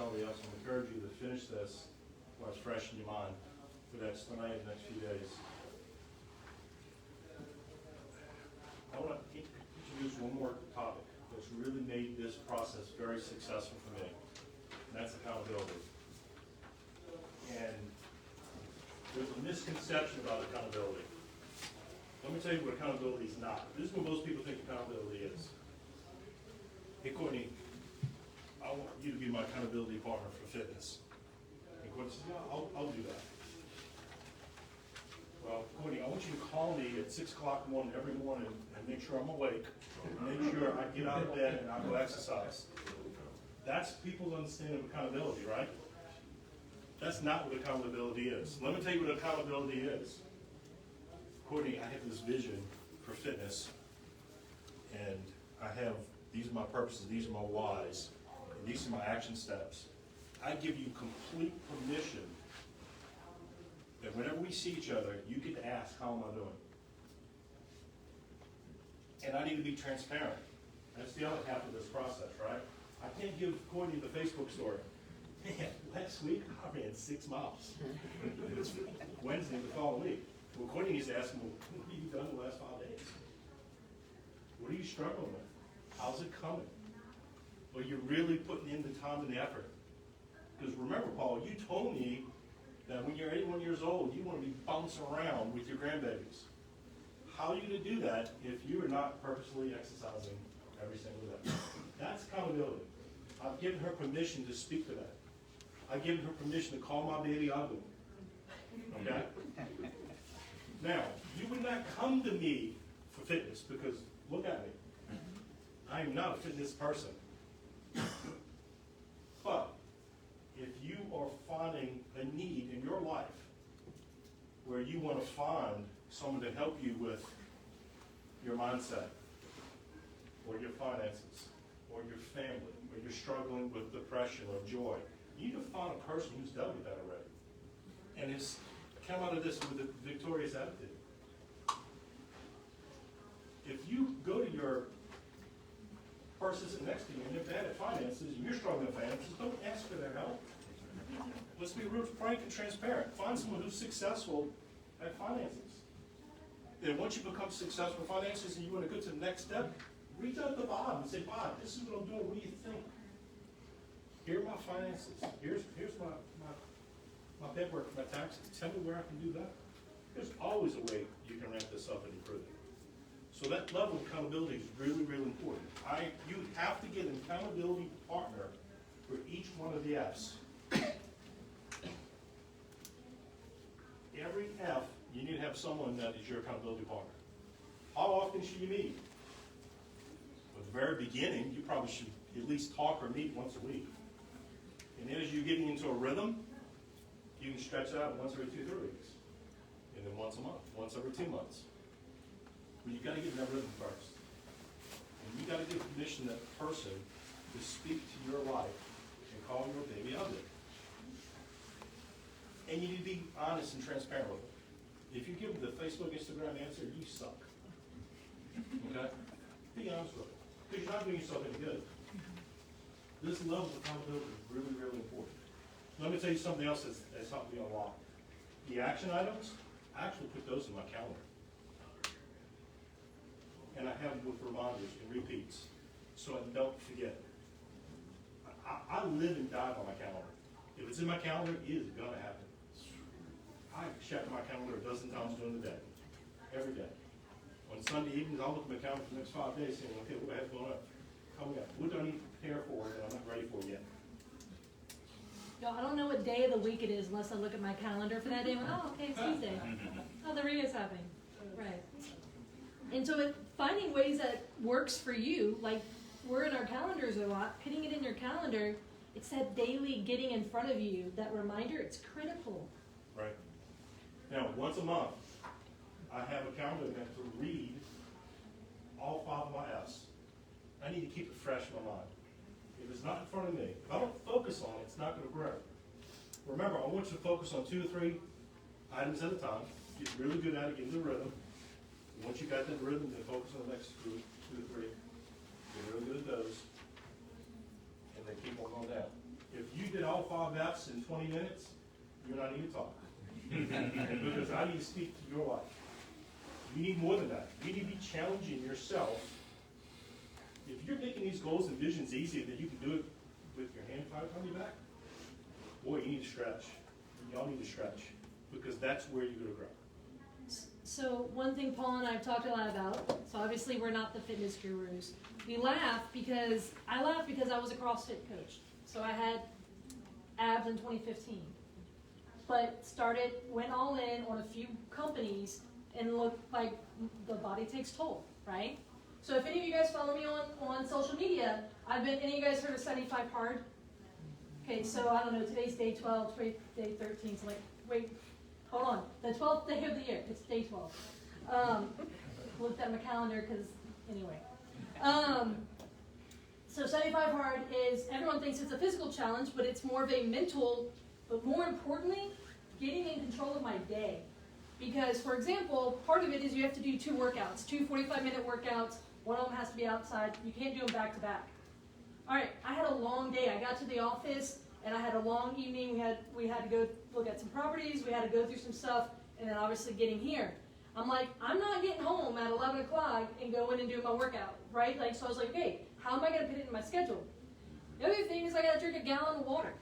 somebody else, I encourage you to finish this while it's fresh in your mind, whether that's tonight, the next few days. I want to introduce one more topic that's really made this process very successful for me, and that's accountability. And there's a misconception about accountability. Let me tell you what accountability is not. This is what most people think accountability is. Hey, Courtney, I want you to be my accountability partner for fitness. And Courtney says, yeah, I'll do that. Well, Courtney, I want you to call me at 6 o'clock in the morning every morning and make sure I'm awake, and make sure I get out of bed and I go exercise. That's people's understanding of accountability, right? That's not what accountability is. Let me tell you what accountability is. Courtney, I have this vision for fitness, and I have, these are my purposes, these are my whys, and these are my action steps. I give you complete permission that whenever we see each other, you get to ask, how am I doing? And I need to be transparent. That's the other half of this process, right? I can't give Courtney the Facebook story. Man, last week I ran 6 miles. It was Wednesday the following week. Well, Courtney needs to ask me, what have you done the last 5 days? What are you struggling with? How's it coming? Well, you're really putting in the time and the effort. Because remember, Paul, you told me that when you're 81 years old, you want to be bouncing around with your grandbabies. How are you going to do that if you are not purposely exercising every single day? That's accountability. I've given her permission to speak to that. I've given her permission to call my baby ugly. Okay? Now, you would not come to me for fitness because, look at me, I am not a fitness person. But if you are finding a need in your life where you want to find someone to help you with your mindset, or your finances, or your family, or you're struggling with depression or joy, you need to find a person who's dealt with that already. And it's come out of this with a victorious attitude. If you go to your person sitting next to you and they're bad at finances and you're struggling with finances, don't ask for their help. Let's be real frank and transparent. Find someone who's successful at finances. Then once you become successful in finances and you want to go to the next step, reach out to Bob and say, Bob, this is what I'm doing, what do you think? Here are my finances. Here's my paperwork for my taxes. Tell me where I can do that. There's always a way you can ramp this up and improve it. So that level of accountability is really, really important. You have to get an accountability partner for each one of the F's. Every F, you need to have someone that is your accountability partner. How often should you meet? At the very beginning, you probably should at least talk or meet once a week. And then as you're getting into a rhythm, you can stretch it out once every 2-3 weeks. And then once a month, once every 2 months. But you got to get in that rhythm first. And you got to give permission to that person to speak to your life and call your baby ugly. And you need to be honest and transparent with them. If you give them the Facebook, Instagram answer, you suck. Okay? Be honest with them. Because you're not doing yourself any good. This level of accountability is really, really important. Let me tell you something else that's helped me a lot. The action items, I actually put those in my calendar. And I have them with reminders and repeats, so I don't forget. I live and die by my calendar. If it's in my calendar, it is going to happen. I check my calendar a dozen times during the day, every day. On Sunday evenings, I'll look at my calendar for the next 5 days, saying, okay, what I have going on? Coming up. What do I need to prepare for that I'm not ready for yet? Yo, I don't know what day of the week it is unless I look at my calendar for that day. Oh, okay, it's Tuesday. Oh, the REIA's happening. Right. And so finding ways that works for you, like we're in our calendars a lot, putting it in your calendar, it's that daily getting in front of you, that reminder, it's critical. Right. Now, once a month, I have a calendar event to read all 5 of my F's. I need to keep it fresh in my mind. If it's not in front of me, if I don't focus on it, it's not going to grow. Remember, I want you to focus on 2 or 3 items at a time. Get really good at it, get into the rhythm. Once you got that rhythm, then focus on the next 2 or 3. Get really good at those. And then keep on going down. If you did all 5 F's in 20 minutes, you're not even talking. Because I need to speak to your life. You need more than that. You need to be challenging yourself. If you're making these goals and visions easy, that you can do it with your hand tied on your back, boy, you need to stretch. Y'all need to stretch, because that's where you're going to grow. So one thing Paul and I have talked a lot about, so obviously we're not the fitness gurus. I laugh because I was a CrossFit coach. So I had abs in 2015. But went all in on a few companies and looked like the body takes toll, right? So if any of you guys follow me on social media, any of you guys heard of 75 Hard? Okay, so I don't know, today's day 12, day 13, so like, wait, hold on. The 12th day of the year, it's day 12. Looked at my calendar because, anyway. So 75 Hard is, everyone thinks it's a physical challenge, but it's more of a mental, but more importantly, getting in control of my day. Because, for example, part of it is you have to do 2 workouts, 2 45-minute workouts. One of them has to be outside. You can't do them back to back. All right, I had a long day. I got to the office, and I had a long evening. We had to go look at some properties. We had to go through some stuff, and then obviously getting here. I'm like, I'm not getting home at 11 o'clock and going and doing my workout, right? Like, so I was like, okay, how am I going to put it in my schedule? The other thing is I got to drink a gallon of water.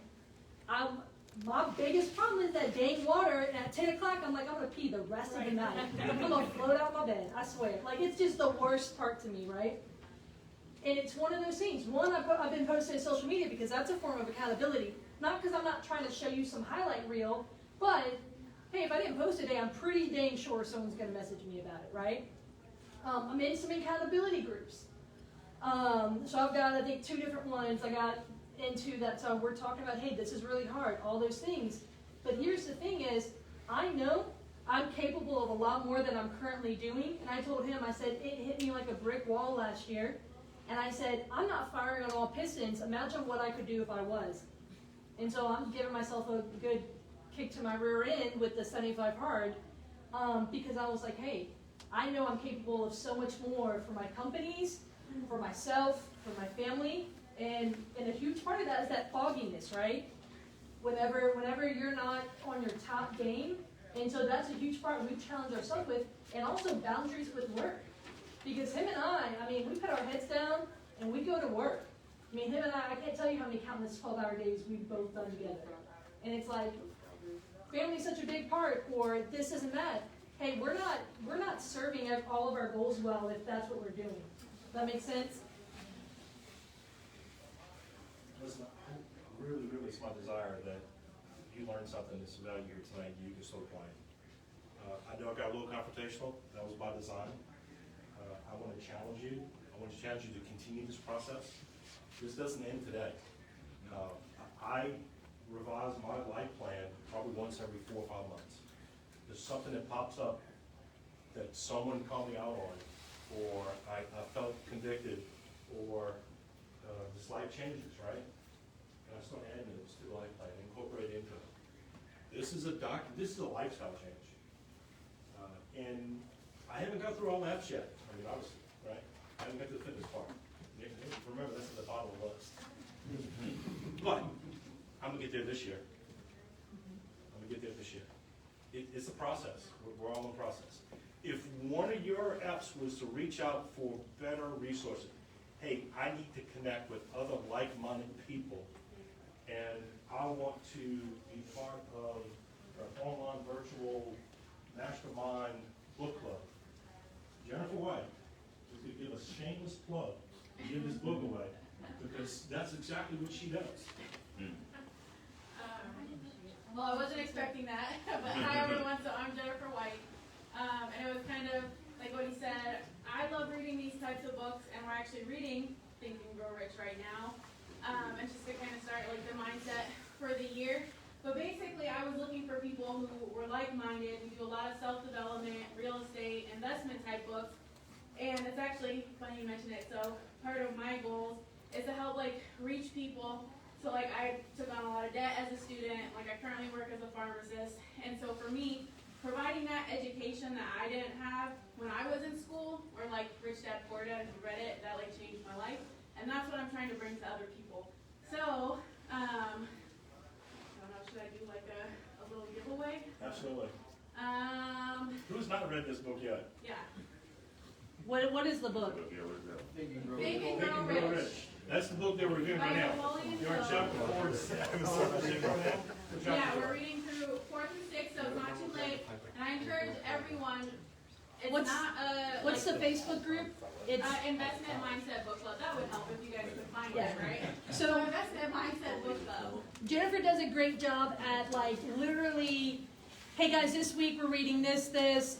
My biggest problem is that dang water, and at 10 o'clock, I'm like, I'm going to pee the rest of the night. I'm going to float out my bed, I swear. Like, it's just the worst part to me, right? And it's one of those things. One, I've been posting on social media because that's a form of accountability. Not because I'm not trying to show you some highlight reel, but, hey, if I didn't post today, I'm pretty dang sure someone's going to message me about it, right? I'm in some accountability groups. So I've got, I think, 2 different ones. I got into that, so we're talking about, hey, this is really hard, all those things. But here's the thing is, I know I'm capable of a lot more than I'm currently doing. And I told him, I said, it hit me like a brick wall last year. And I said, I'm not firing on all pistons. Imagine what I could do if I was. And so I'm giving myself a good kick to my rear end with the 75 Hard, because I was like, hey, I know I'm capable of so much more for my companies, for myself, for my family. And a huge part of that is that fogginess, right? Whenever you're not on your top game. And so that's a huge part we challenge ourselves with. And also boundaries with work. Because him and I mean, we put our heads down and we go to work. I mean, him and I can't tell you how many countless 12-hour days we've both done together. And it's like, family's such a big part, or this isn't that. Hey, we're not serving all of our goals well if that's what we're doing. Does that make sense? Listen, really, it's my desire that you learn something that's of value here tonight and you can start applying. I know I got a little confrontational. That was by design. I want to challenge you. I want to challenge you to continue this process. This doesn't end today. I revise my life plan probably once every 4 or 5 months. There's something that pops up that someone called me out on, or I felt convicted, or this life changes, right? And I start adding those to the life plan, incorporate it into it. This is a lifestyle change. And I haven't got through all the apps yet. I mean, obviously, right? I haven't got to the fitness part. Remember, that's at the bottom of the list. But I'm gonna get there this year. It's a process. We're all in the process. If one of your apps was to reach out for better resources, hey, I need to connect with other like-minded people, and I want to be part of an online virtual Mastermind book club. Jennifer White, we could give a shameless plug and give this book away, because that's exactly what she does. Well, I wasn't expecting that, but hi everyone, so I'm Jennifer White, and it was kind of like what he said. I love reading these types of books, and we're actually reading Think and Grow Rich right now, and just to kind of start like the mindset for the year. But basically, I was looking for people who were like-minded. We do a lot of self-development, real estate, investment type books, and it's actually funny you mention it. So part of my goals is to help like reach people. So like I took on a lot of debt as a student, like I currently work as a pharmacist, and so for me, providing that education that I didn't have when I was in school, or like Rich Dad Poor Dad, if you read it, that like changed my life, and that's what I'm trying to bring to other people. So I don't know, should I do like a little giveaway? Absolutely. Who's not read this book yet? Yeah. What is the book? Okay, what is that? Think and Think Grow and Grow Rich. Rich. That's the book that we're reviewing right now. You're in chapter 4 and 6. Yeah, we're reading through 4 through 6, so it's not too late. And I encourage everyone, it's What's- not a, What's like, the Facebook group? It's Investment Mindset Book Club. That would help if you guys could find Yeah. it, right? So- So Investment Mindset Book Club. Jennifer does a great job at like literally, hey guys, this week we're reading this.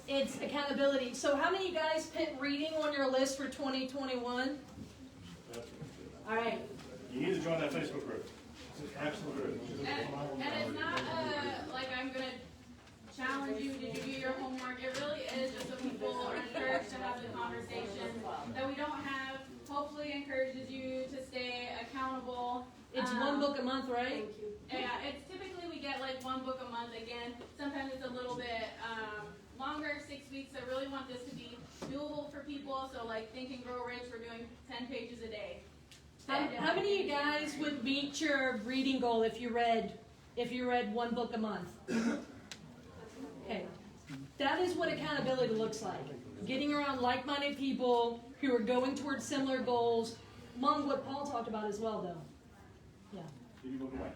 It's accountability. So how many of you guys put reading on your list for 2021? All right. You need to join that Facebook group. It's an absolute group. And it's not like I'm gonna challenge you, did you do your homework? It really is just so people are encouraged to have the conversation that we don't have. Hopefully encourages you to stay accountable. It's one book a month, right? Yeah, it's typically we get like one book a month again. Sometimes it's a little bit longer, 6 weeks. I really want this to be doable for people. So like Think and Grow Rich, we're doing 10 pages a day. How many of you guys would meet your reading goal if you read one book a month? Okay. That is what accountability looks like. Getting around like-minded people who are going towards similar goals, among what Paul talked about as well, though. Yeah. Did you look away?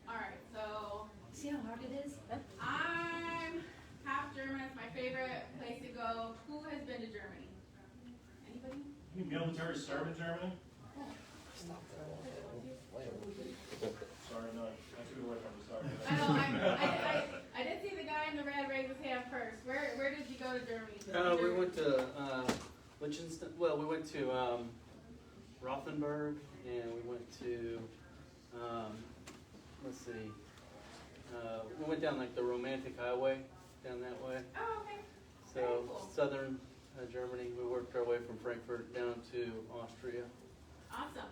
Alright, so See how hard it is? I'm half German. It's my favorite place to go. Who has been to Germany? Anybody? You military serve in Germany? Sorry, no. I took it away from you. Sorry. I know. I did see the guy in the red raise his hand first. Where did you go to Germany? We went to Liechtenstein. Well, we went to Rothenburg, and we went to let's see. We went down like the Romantic Highway down that way. Oh, okay. So Very cool. southern Germany. We worked our way from Frankfurt down to Austria. Awesome.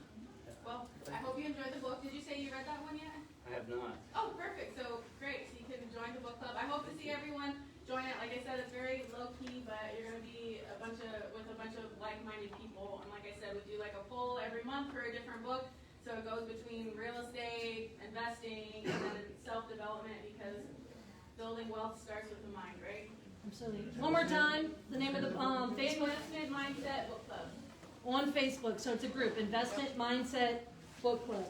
Well, I hope you enjoyed the book. Did you say you read that one yet? I have not. Oh, perfect. So great. So you can join the book club. I hope to see everyone join it. Like I said, it's very low key, but you're going to be with a bunch of like-minded people. And like I said, we do like a poll every month for a different book. So it goes between real estate, investing, and then self-development, because building wealth starts with the mind, right? Absolutely. One more time, the name of the Facebook. Investment Mindset Book Club. On Facebook, so it's a group, Investment Mindset Book Club.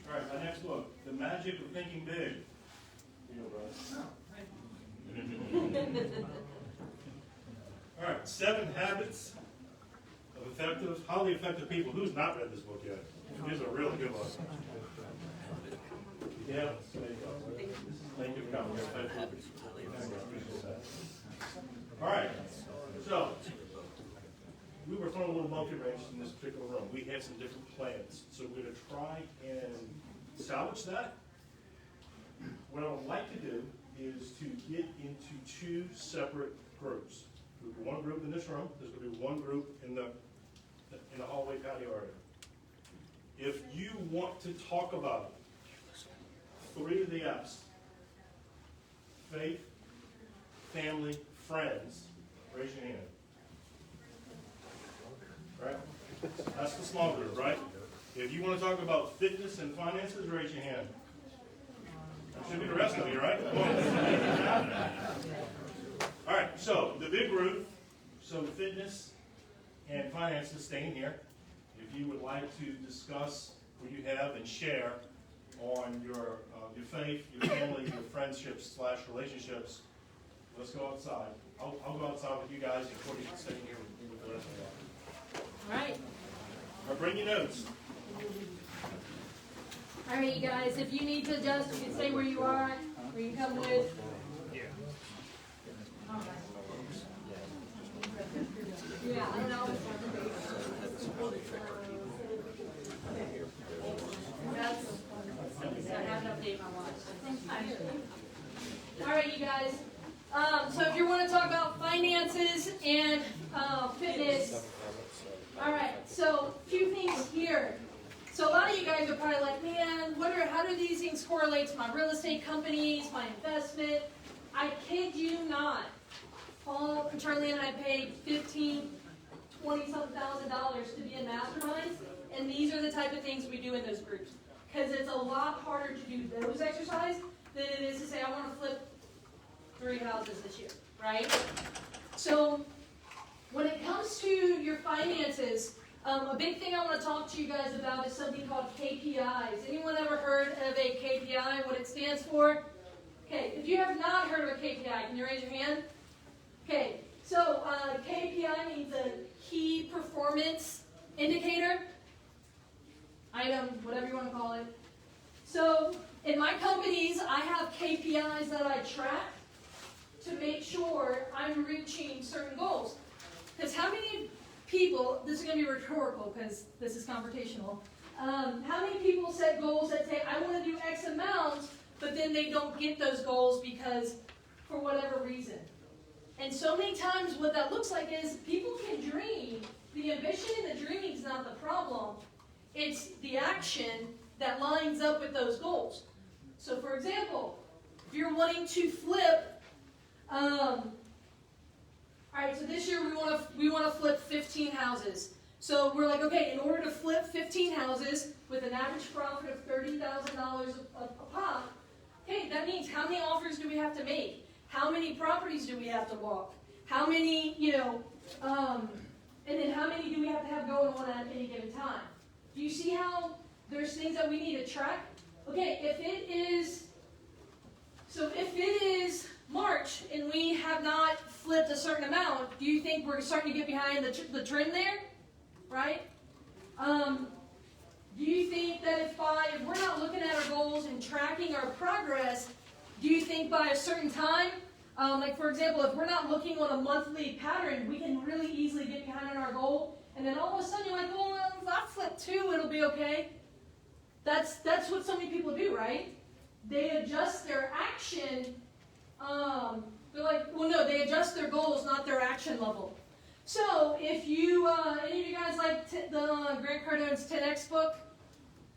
All right, my next book, The Magic of Thinking Big. You know, brother. All right, 7 Habits of Highly Effective People. Who's not read this book yet? Here's a really good one. Yeah, there you go. Thank you for coming. All right, so we were throwing a little monkey wrench in this particular room. We have some different plans, so we're going to try and salvage that. What I would like to do is to get into 2 separate groups. There'll be one group in this room. There's going to be one group in the hallway patio area. If you want to talk about 3 of the F's: faith, family, friends, raise your hand. Right? That's the small group, right? If you want to talk about fitness and finances, raise your hand. That should be the rest of you, right? All right, so the big group, so fitness and finances, staying here. If you would like to discuss what you have and share on your faith, your family, your friendships / relationships, let's go outside. I'll go outside with you guys, and Courtney can stay here with the rest of you. All right. Or bring your notes. All right, you guys, if you need to adjust, you can stay where you are, or you can come with. Yeah, I don't know. I have an update my watch. All right, you guys. So if you want to talk about finances and fitness, all right. So a few things here. So a lot of you guys are probably like, man, how do these things correlate to my real estate companies, my investment? I kid you not. Paul, Charlie, and I paid $15,000, $20,000 to be in Mastermind, And these are the type of things we do in those groups. Because it's a lot harder to do those exercises than it is to say, I want to flip 3 houses this year, right? So when it comes to your finances, a big thing I want to talk to you guys about is something called KPIs. Anyone ever heard of a KPI, what it stands for? Okay, if you have not heard of a KPI, can you raise your hand? Okay, so KPI means a key performance indicator, item, whatever you want to call it. So in my companies, I have KPIs that I track to make sure I'm reaching certain goals. Because how many people, this is going to be rhetorical because this is confrontational, how many people set goals that say, I want to do X amount, but then they don't get those goals because for whatever reason? And so many times what that looks like is people can dream. The ambition and the dreaming is not the problem. It's the action that lines up with those goals. So for example, if you're wanting to flip, all right, so this year we want to flip 15 houses. So we're like, okay, in order to flip 15 houses with an average profit of $30,000 a pop, okay, that means how many offers do we have to make? How many properties do we have to walk? How many, and then how many do we have to have going on at any given time? Do you see how there's things that we need to track? Okay, if it is March and we have not flipped a certain amount, do you think we're starting to get behind the trend there? Right? Do you think that if we're not looking at our goals and tracking our progress, do you think by a certain time, like for example, if we're not looking on a monthly pattern, we can really easily get behind on our goal, and then all of a sudden you're like, well, if I flip 2, it'll be okay. That's what so many people do, right? They adjust their action. They're like, well, no, they adjust their goals, not their action level. So if you, any of you guys like the Grant Cardone's 10X book?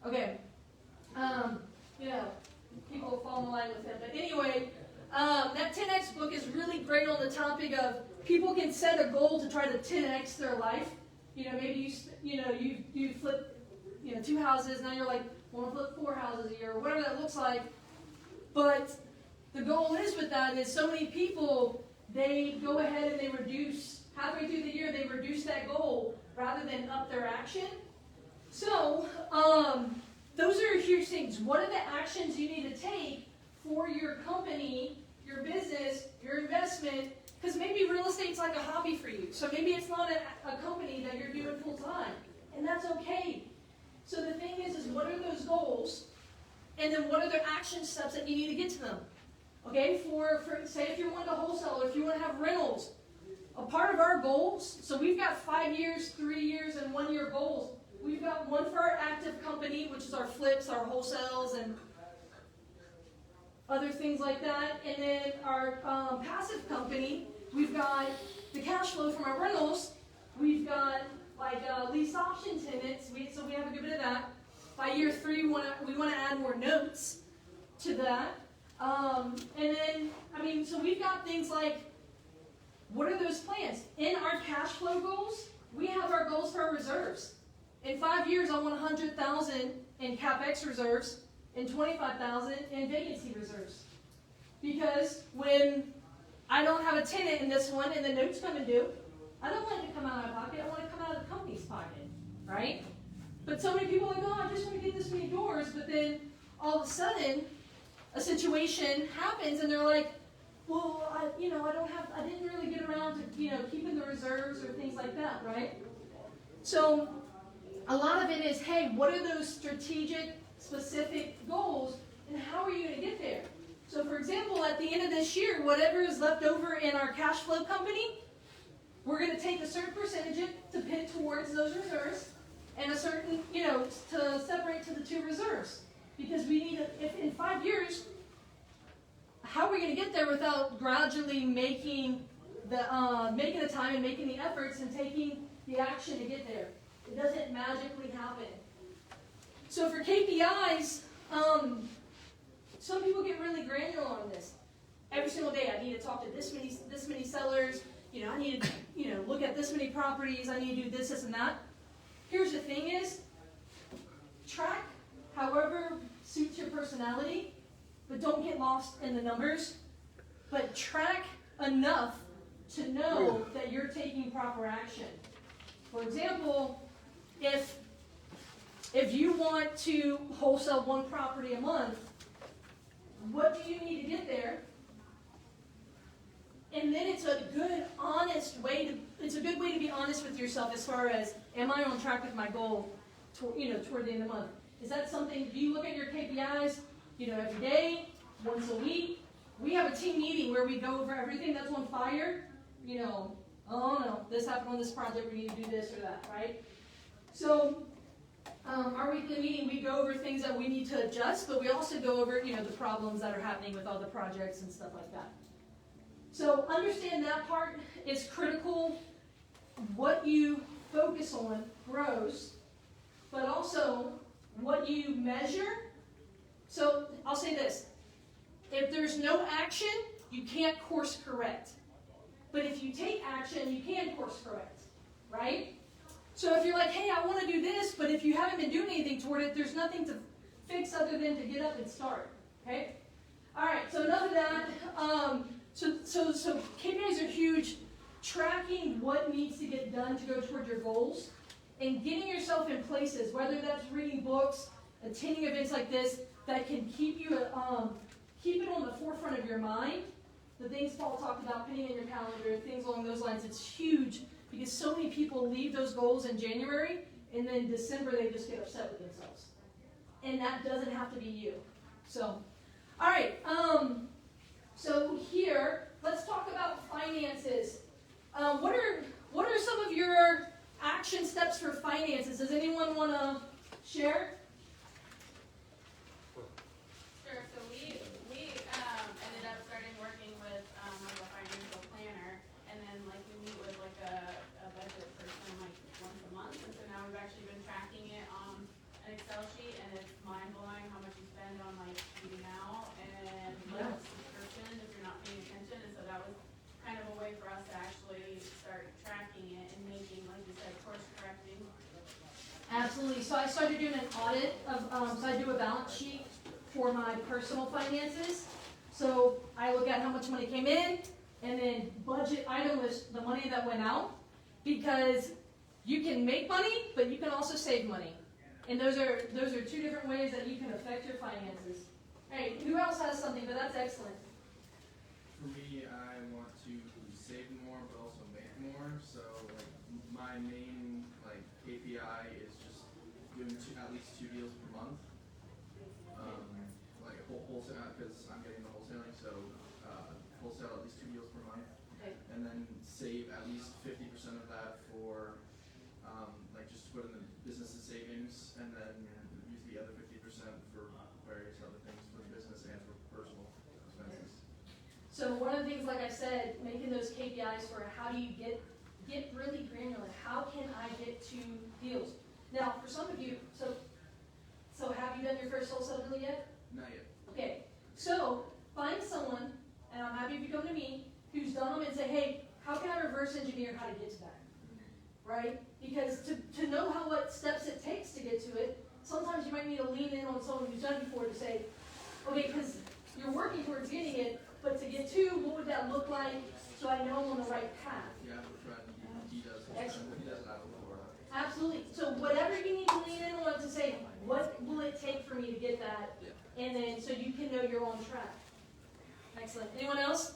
Okay. People fall in line with him. But anyway, that 10X book is really great on the topic of people can set a goal to try to 10X their life. Maybe you flip, 2 houses, now you're like, want to flip 4 houses a year, or whatever that looks like. But the goal is with that is so many people, they go ahead and they reduce, halfway through the year, they reduce that goal rather than up their action. So, those are huge things. What are the actions you need to take for your company, your business, your investment? Because maybe real estate's like a hobby for you. So maybe it's not a company that you're doing full time. And that's okay. So the thing is what are those goals? And then what are the action steps that you need to get to them? Okay, for say if you're wanting to wholesale or if you want to have rentals, a part of our goals, so we've got 5 years, 3 years, and 1 year goals. We've got one for our active company, which is our flips, our wholesales, and other things like that. And then our passive company, we've got the cash flow from our rentals. We've got like lease option tenants, so we have a good bit of that. By year 3, we want to add more notes to that. And then, so we've got things like, what are those plans? In our cash flow goals, we have our goals for our reserves. In 5 years, I want $100,000 in CapEx reserves and $25,000 in vacancy reserves. Because when I don't have a tenant in this one and the notes come and due, I don't want it to come out of my pocket. I want it to come out of the company's pocket, right? But so many people are like, oh, I just want to get this many doors. But then all of a sudden, a situation happens and they're like, well, I didn't really get around to, keeping the reserves or things like that, right? So a lot of it is, hey, what are those strategic, specific goals, and how are you going to get there? So for example, at the end of this year, whatever is left over in our cash flow company, we're going to take a certain percentage to put towards those reserves, and a certain, to separate to the 2 reserves. Because we need, if in 5 years, how are we going to get there without gradually making the time and making the efforts and taking the action to get there? It doesn't magically happen. So for KPIs, some people get really granular on this. Every single day, I need to talk to this many sellers. I need to, look at this many properties. I need to do this, and that. Here's the thing is, track however suits your personality, but don't get lost in the numbers. But track enough to know that you're taking proper action. For example, if you want to wholesale one property a month, what do you need to get there? And then it's a good, honest way to, it's a good way to be honest with yourself as far as, am I on track with my goal toward the end of the month? Is that something, do you look at your KPIs, every day, once a week? We have a team meeting where we go over everything that's on fire. Oh no, this happened on this project, we need to do this or that, right? So, our weekly meeting, we go over things that we need to adjust, but we also go over, the problems that are happening with all the projects and stuff like that. So understand that part is critical. What you focus on grows, but also what you measure. So I'll say this. If there's no action, you can't course correct. But if you take action, you can course correct, right? So if you're like, hey, I want to do this, but if you haven't been doing anything toward it, there's nothing to fix other than to get up and start, okay? All right, so enough of that. So KPIs are huge. Tracking what needs to get done to go toward your goals and getting yourself in places, whether that's reading books, attending events like this, that can keep you, keep it on the forefront of your mind. The things Paul talked about, putting in your calendar, things along those lines, it's huge because so many people leave those goals in January and then December they just get upset with themselves. And that doesn't have to be you. So, all right. So here, let's talk about finances. What are some of your action steps for finances? Does anyone want to share? Sure. So we ended up starting working with like a financial planner, and then like we meet with like a budget person like once a month, and so now we've actually been tracking it on an Excel sheet, and it's mind blowing how much you spend on like eating out and like subscriptions if you're not paying attention, and so that was kind of a way for us to actually start tracking it and making, like you said, course correcting. Absolutely. So I started doing an audit of, so I do a balance sheet for my personal finances. So I look at how much money came in and then budget item list the money that went out, because you can make money, but you can also save money. And those are two different ways that you can affect your finances. Hey, who else has something? But that's excellent. For me, I want to save more, but also make more. So, like, my main KPI is just doing at least 2 deals per month. Like wholesale, because I'm getting the wholesaling, so wholesale at least 2 deals per month, Okay. and then save at least 50% of that for just to put in the business's savings, and then use the other 50% for various other things for the business and for personal expenses. So one of the things, like I said, making those KPIs for how do you get really granular. How can I get to deals? Now, for some of you, so have you done your first wholesale deal yet? Not yet. Okay, so find someone, and I'm happy if you come to me, who's done them and say, hey, how can I reverse engineer how to get to that? Right? Because to know what steps it takes to get to it, sometimes you might need to lean in on someone who's done it before to say, okay, because you're working towards getting it, but to get to, what would that look like so I know I'm on the right path? Yeah, I have a friend, he does Excellent. he does that before. Absolutely. So whatever you need to lean in on to say, what will it take for me to get that? Yeah. And then so you can know you're on track. Excellent. Anyone else?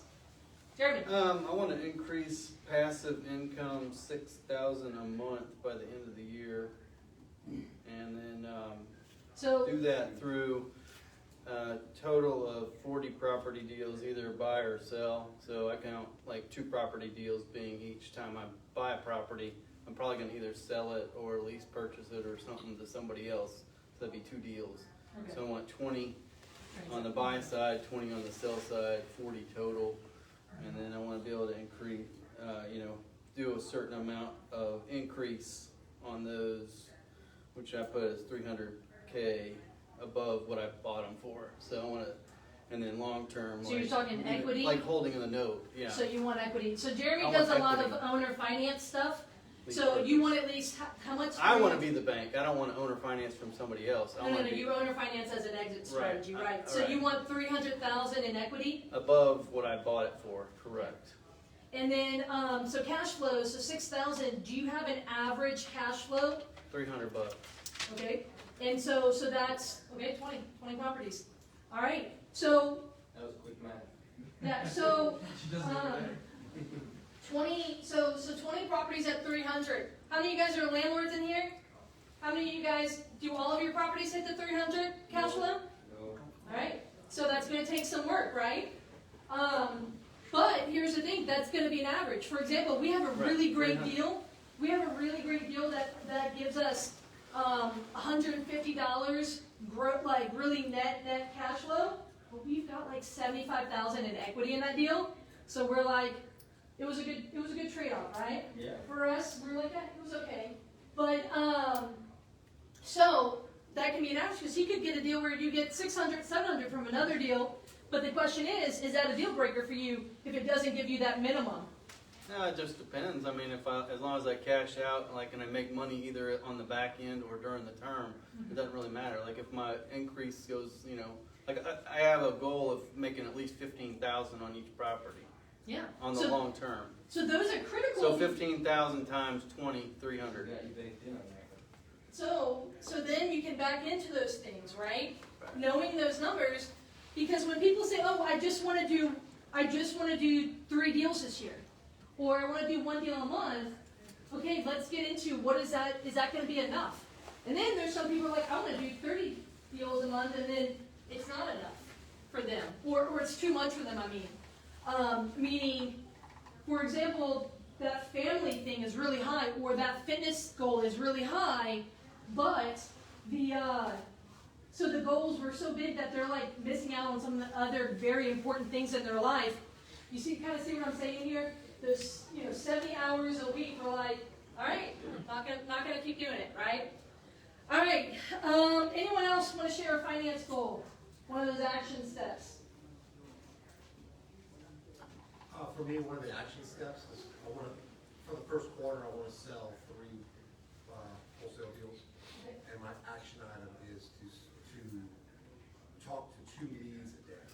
Jeremy. I want to increase passive income $6,000 a month by the end of the year, and then do that through a total of 40 property deals, either buy or sell. So I count like 2 property deals being each time I buy a property, I'm probably going to either sell it or at least purchase it or something to somebody else. So that'd be 2 deals. Okay. So I want 20 on the buy side, 20 on the sell side, 40 total. And then I want to be able to increase, do a certain amount of increase on those, which I put as $300K above what I bought them for. So I want to, and then long term. So you're talking equity? Like holding the note, yeah. So you want equity. So Jeremy I does a want lot equity. of owner finance stuff. So you want at least, how much? I want to be the bank. I don't want to owner finance from somebody else. I No, want to be you owner finance as an exit strategy, Right. right? So Right. you want 300,000 in equity? above what I bought it for, correct. And then, so cash flow, so 6,000, do you have an average cash flow? $300. Okay, and so that's, okay, 20 properties. All right, so, That was quick math. yeah, so, She doesn't even matter. 20 properties at 300. How many of you guys are landlords in here? How many of you guys, do all of your properties hit the 300 cash flow? No. All right, so that's gonna take some work, right? But here's the thing, that's gonna be an average. For example, we have a really great deal. We have a really great deal that gives us $150 like really net cash flow. But we've got like 75,000 in equity in that deal. So we're like, it was a good trade-off, right? Yeah. For us, we're like, yeah, it was okay. But so that can be an average because he could get a deal where you get 600, 700 from another deal. But the question is that a deal breaker for you if it doesn't give you that minimum? No, it just depends. I mean, as long as I cash out, like, and I make money either on the back end or during the term, it doesn't really matter. Like, if my increase goes, like, I have a goal of making at least 15,000 on each property. Yeah. On the long term. So those are critical. So 15,000 times 20, 300. Yeah, you baked in on that. So then you can back into those things, right? Knowing those numbers, because when people say, "Oh, I just want to do 3 deals this year," or "I want to do 1 deal a month," okay, let's get into what is that? Is that going to be enough? And then there's some people who are like, "I want to do 30 deals a month," and then it's not enough for them, or it's too much for them. I mean, meaning, for example, that family thing is really high, or that fitness goal is really high, but so the goals were so big that they're like missing out on some of the other very important things in their life. You kind of see what I'm saying here? Those 70 hours a week, we're like, all right, not gonna keep doing it, right? All right. Anyone else want to share a finance goal? One of those action steps. For me, one of the action steps is for the first quarter, I want to sell 3 wholesale deals. And my action item is to talk to 2 leads a day.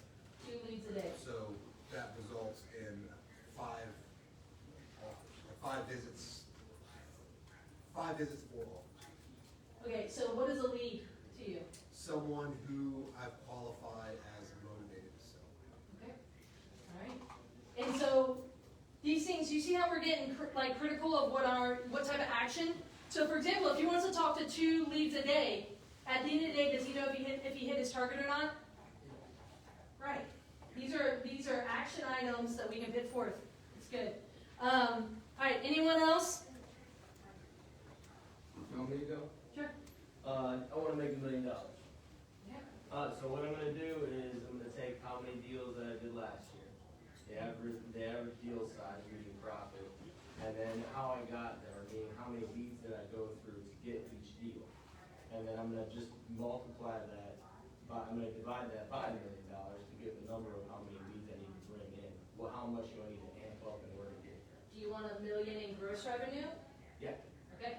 2 leads a day. So that results in 5 offers, 5 visits, 4 offers. Okay, so what is a lead to you? Someone who I've qualified as motivated to sell. Okay, all right. And so these things, you see how we're getting critical of what type of action? So for example, if he wants to talk to 2 leads a day, at the end of the day, does he know if he hit his target or not? Right. These are action items that we can put forth. It's good. All right. Anyone else? You want me to go? Sure. I want to make $1 million. Yeah. So what I'm going to do is I'm going to take how many deals that I did last year, the average deal size, using profit, and then how I got there, meaning how many leads did I go through to get each deal. And then I'm going to just multiply that, I'm going to divide that by $1 million to get the number of how many leads I need to bring in. Well, how much do I need to amp up in order to get there? Do you want $1 million in gross revenue? Yeah. Okay.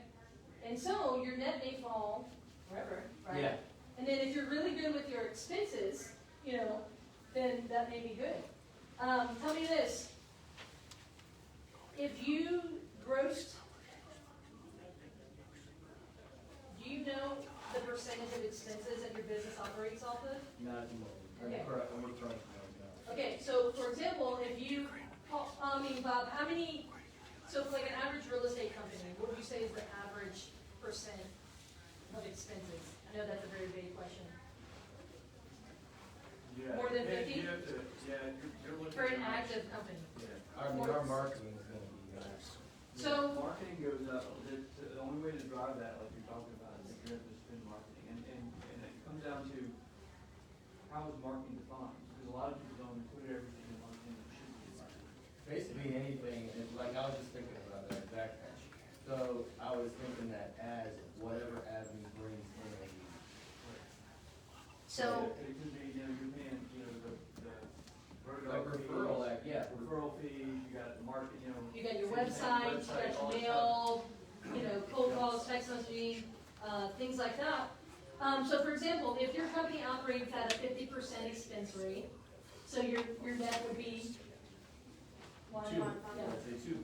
And so your net may fall wherever, right? Yeah. And then if you're really good with your expenses, then that may be good. Tell me this. If you grossed, do you know the percentage of expenses that your business operates off of? Not at the moment. Okay. I'm going to try to Okay, so for example, if you, Bob, how many, so for like an average real estate company, what would you say is the average percent of expenses? I know that's a very big question. Yeah. More than 50? You have to, you're looking For an at- active company. Yeah. Our marketing is going to be nice. So- Marketing goes up, the only way to drive that, like you're talking about, is you have to spend marketing, and it comes down to how is marketing defined? Because a lot of people don't include everything in marketing that should be marketing. Basically anything, like I was just thinking about that exact thing. So I was thinking that as whatever avenue brings in a lead. So, It could be, you're paying, the Like referral, yeah. referral fee, you got the market, you got your same thing, website, you got all your that mail, cold calls, text messaging, things like that. So for example, if your company operates at a 50% expense rate, so your net would be one. Two. I'd say 2.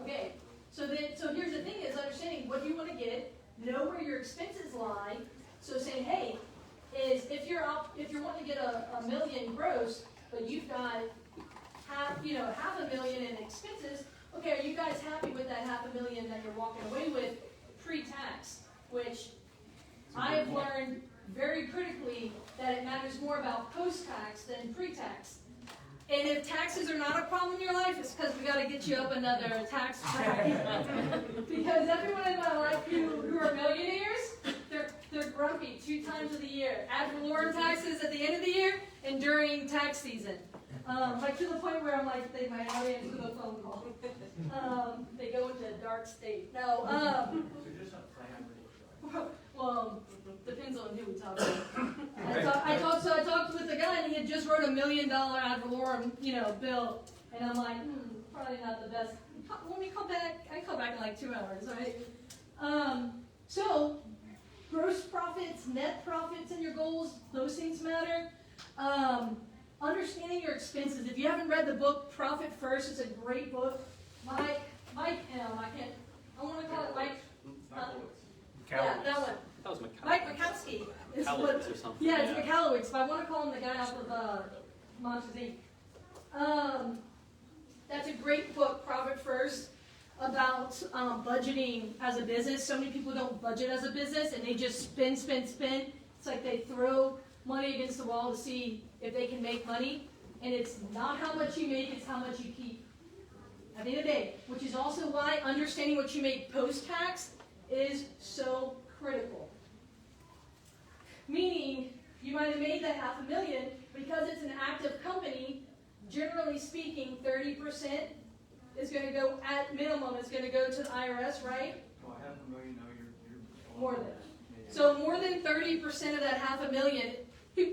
Okay, so here's the thing is understanding what you want to get, know where your expenses lie. So saying, hey, is if you're wanting to get a million gross, but you've got half a million in expenses, okay, are you guys happy with that $500,000 that you're walking away with pre-tax? Which I have learned very critically that it matters more about post-tax than pre-tax. And if taxes are not a problem in your life, it's because we got to get you up another tax bracket. Because everyone in my life who are millionaires, they're grumpy 2 times of the year. Ad valorem taxes at the end of the year and during tax season. Like to the point where I'm like, they might not answer the phone call. They go into a dark state. No. Well, depends on who we talk to. I talked with a guy and he had just wrote $1 million ad valorem, bill, and I'm like, probably not the best. When we call back, I call back in like 2 hours, right? So, gross profits, net profits, and your goals, those things matter. Understanding your expenses. If you haven't read the book Profit First, it's a great book. Mike, I want to call it Mike. Yeah, that one. That was McCallowitz. Mike Wachowski. Or something. Yeah, it's McCallowitz, but I want to call him the guy off of Monsters, Inc. That's a great book, Profit First, about budgeting as a business. So many people don't budget as a business, and they just spend. It's like they throw money against the wall to see if they can make money, and it's not how much you make, it's how much you keep. At the end of the day, which is also why understanding what you make post-tax is so critical. Meaning, you might have made that $500,000, because it's an active company, generally speaking, 30% is going to go, at minimum, is going to go to the IRS, right? Well, $500,000, no, you're more than. So more than 30% of that $500,000,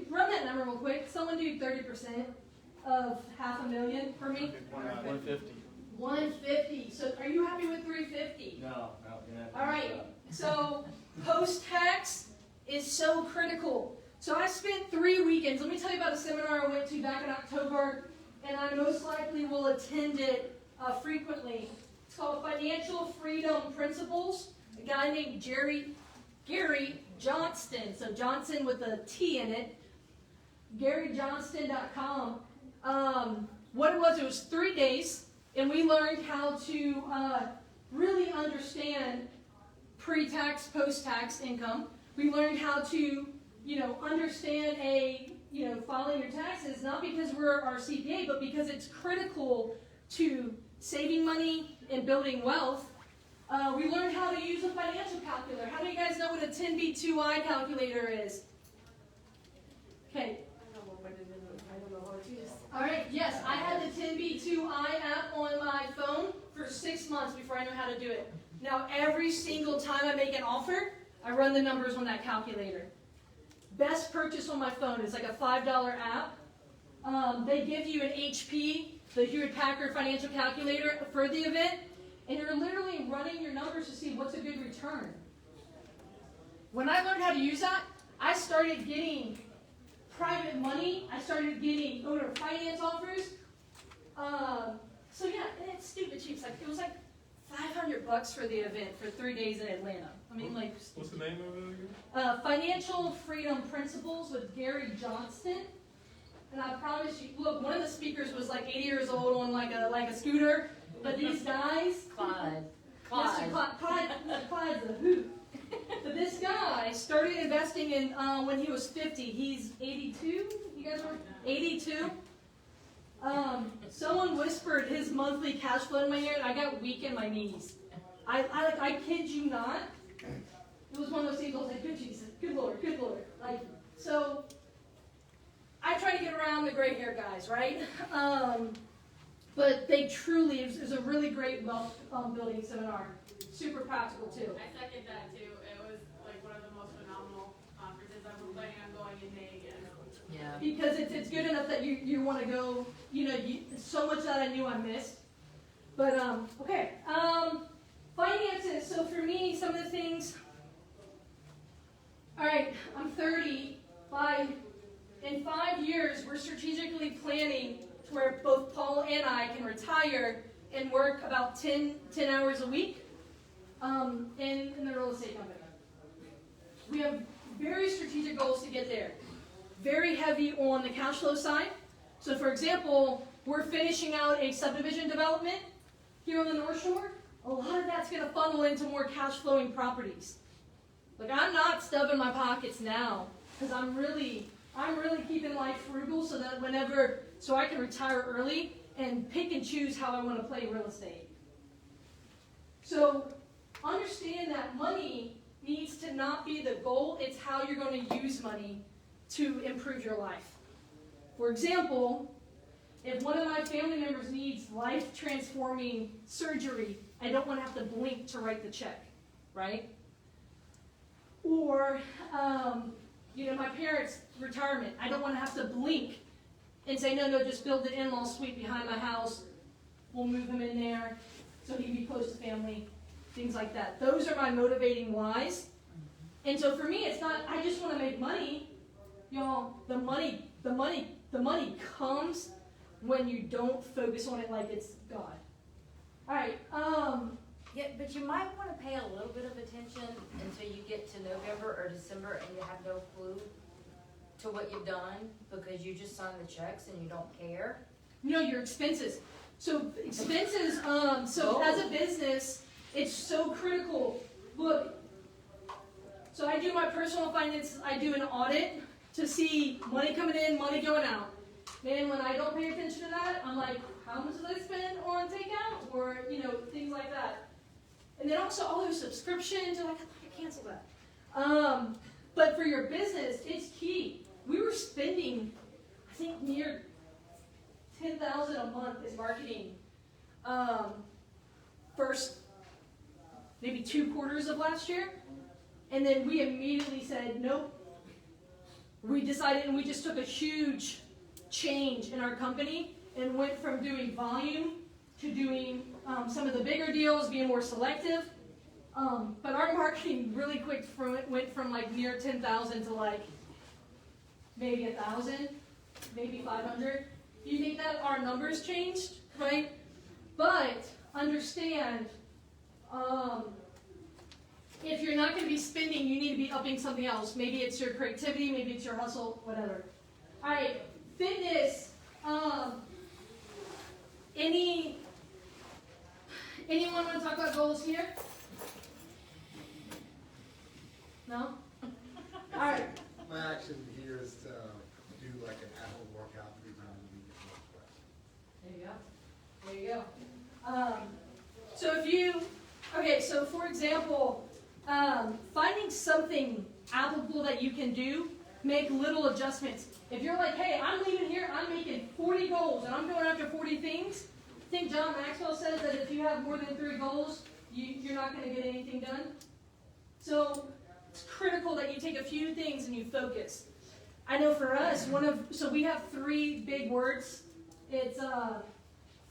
run that number real quick. Someone do 30% of $500,000 for me? 150. 150. So are you happy with 350? No. All right. So post-tax is so critical. So I spent 3 weekends. Let me tell you about a seminar I went to back in October, and I most likely will attend it frequently. It's called Financial Freedom Principles. A guy named Gary Johnston. So Johnson with a T in it. GaryJohnston.com. What it was 3 days, and we learned how to really understand pre-tax, post-tax income. We learned how to, understand filing your taxes, not because we're our CPA, but because it's critical to saving money and building wealth. We learned how to use a financial calculator. How do you guys know what a 10B2I calculator is? Okay. All right, yes, I had the 10B2I app on my phone for 6 months before I knew how to do it. Now, every single time I make an offer, I run the numbers on that calculator. Best purchase on my phone is like a $5 app. They give you an HP, the Hewlett-Packard financial calculator for the event, and you're literally running your numbers to see what's a good return. When I learned how to use that, I started getting private money. I started getting owner finance offers. So yeah, and it's stupid cheap. It was like $500 for the event for 3 days in Atlanta. I mean, like. What's the name of it again? Financial Freedom Principles with Gary Johnston. And I promise you, look, one of the speakers was like 80 years old on like a scooter. But these guys, Clyde's a hoot. But this guy started investing in when he was 50. He's 82. You guys are 82. Someone whispered his monthly cash flow in my ear, and I got weak in my knees. I kid you not. It was one of those things. I was like, "Good Jesus, good Lord." Like so. I try to get around the gray hair guys, right? But they truly, it was a really great wealth building seminar. Super practical too. I second that too. It was like one of the most phenomenal conferences. I'm planning on going in May again. Yeah. Because it's good enough that you want to go, so much that I knew I missed. But, okay. Finances, so for me, some of the things, all right, I'm 30, in 5 years, we're strategically planning to where both Paul and I can retire and work about 10 hours a week in the real estate company. We have very strategic goals to get there. Very heavy on the cash flow side. So for example, we're finishing out a subdivision development here on the Northshore. A lot of that's going to funnel into more cash flowing properties. Like, I'm not stuffing my pockets now because I'm really keeping life frugal so that so I can retire early and pick and choose how I want to play real estate. So understand that money needs to not be the goal, it's how you're going to use money to improve your life. For example, if one of my family members needs life-transforming surgery, I don't want to have to blink to write the check, right? Or, my parents' retirement, I don't want to have to blink and say, no, just build an in-law suite behind my house. We'll move him in there so he can be close to family, things like that. Those are my motivating whys. And so for me, it's not, I just want to make money. Y'all, the money comes when you don't focus on it like it's God. All right. Yeah, but you might want to pay a little bit of attention until you get to November or December and you have no clue to what you've done because you just sign the checks and you don't care. Your expenses. So expenses, as a business, it's so critical. Look, so I do my personal finance, I do an audit to see money coming in, money going out. Man, when I don't pay attention to that, I'm like, how much did I spend on takeout? Or, things like that. And then also all those subscriptions, I cancel that. But for your business, it's key. We were spending, I think, near $10,000 a month in marketing. First, maybe 2 quarters of last year. And then we immediately said, nope. We decided, and we just took a huge change in our company and went from doing volume to doing some of the bigger deals, being more selective. But our marketing really quick went from like near 10,000 to like maybe 1,000, maybe 500. You think that our numbers changed, right? But understand, if you're not going to be spending, you need to be upping something else. Maybe it's your creativity, maybe it's your hustle, whatever. All right, fitness. Anyone want to talk about goals here? No? All right. My action here is to do like an at-home workout 3 times a week at There you go. So for example, finding something applicable that you can do, make little adjustments. If you're like, hey, I'm leaving here, I'm making 40 goals, and I'm going after 40 things, I think John Maxwell says that if you have more than 3 goals, you're not going to get anything done. So it's critical that you take a few things and you focus. I know for us, so we have 3 big words. It's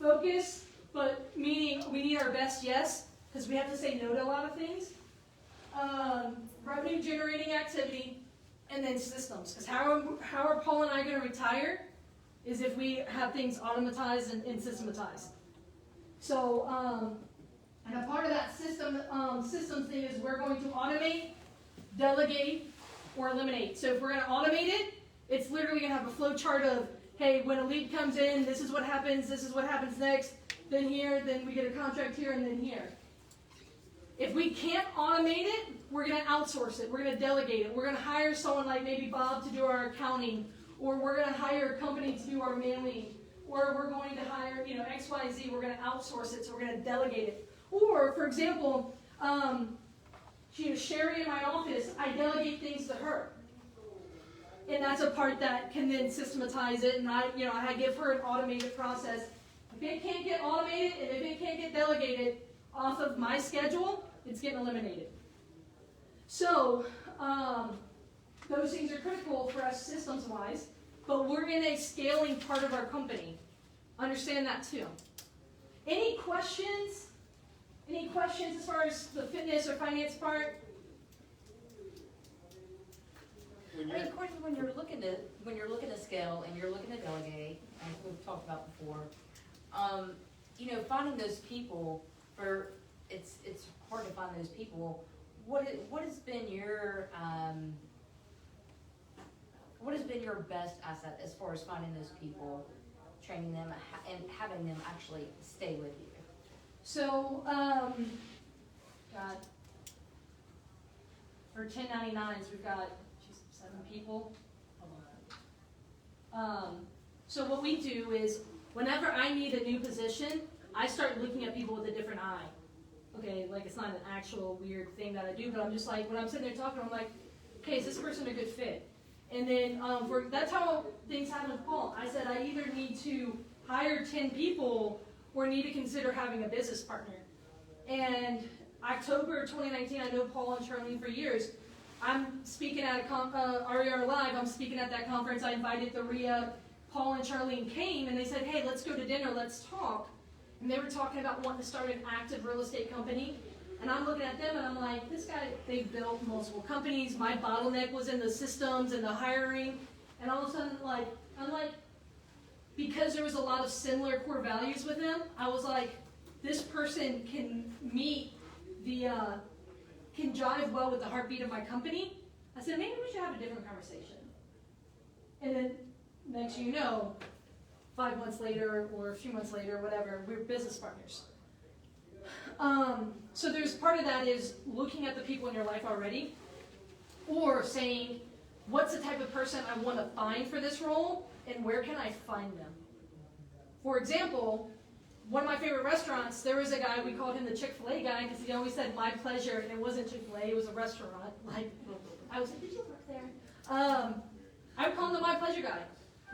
focus, but meaning we need our best yes, because we have to say no to a lot of things. Revenue generating activity, and then systems. Because how are Paul and I going to retire is if we have things automatized and systematized. So, and a part of that systems thing is we're going to automate, delegate, or eliminate. So if we're going to automate it, it's literally going to have a flow chart of, hey, when a lead comes in, this is what happens next, then here, then we get a contract here, and then here. If we can't automate it, we're going to outsource it. We're going to delegate it. We're going to hire someone like maybe Bob to do our accounting, or we're going to hire a company to do our mailing, or we're going to hire, X, Y, Z. We're going to outsource it, so we're going to delegate it. Or, for example, Sherry in my office, I delegate things to her. And that's a part that can then systematize it, and I give her an automated process. If it can't get automated, and if it can't get delegated off of my schedule, it's getting eliminated. So, those things are critical for us systems-wise, but we're in a scaling part of our company. Understand that too. Any questions? Any questions as far as the fitness or finance part? I mean, Courtney, when you're looking to scale and you're looking to delegate, as we've talked about before, you know, finding those people it's hard to find those people. What has been your best asset as far as finding those people, training them, and having them actually stay with you? So, for 1099s, we've got 7 people. So what we do is, whenever I need a new position, I start looking at people with a different eye. Okay, like it's not an actual weird thing that I do, but I'm just like, when I'm sitting there talking, I'm like, okay, is this person a good fit? And then that's how things happen with Paul. I said I either need to hire 10 people or need to consider having a business partner. And October 2019, I know Paul and Charlene for years. I'm speaking at a REIA Live. I'm speaking at that conference. I invited the REIA. Paul and Charlene came and they said, hey, let's go to dinner, let's talk. And they were talking about wanting to start an active real estate company. And I'm looking at them and I'm like, this guy, they've built multiple companies. My bottleneck was in the systems and the hiring. And all of a sudden, I'm like, because there was a lot of similar core values with him, I was like, this person can can jive well with the heartbeat of my company. I said, maybe we should have a different conversation. And then next thing you know, 5 months later or a few months later, whatever, we're business partners. So there's part of that is looking at the people in your life already, or saying, what's the type of person I want to find for this role, and where can I find them? For example, one of my favorite restaurants, there was a guy, we called him the Chick-fil-A guy, because he always said, my pleasure, and it wasn't Chick-fil-A, it was a restaurant. Like, I was like, did you work there? I would call him the my pleasure guy.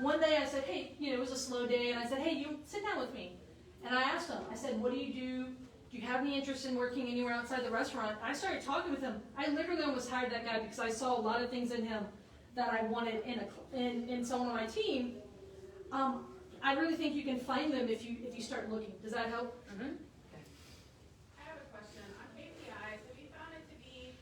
One day I said, hey, you know, it was a slow day, and I said, hey, you sit down with me. And I asked him, I said, what do you do? Do you have any interest in working anywhere outside the restaurant? I started talking with him. I literally almost hired that guy because I saw a lot of things in him that I wanted in someone on my team. I really think you can find them if you start looking. Does that help? Mm-hmm. I have a question. On KPIs, have you found it to be,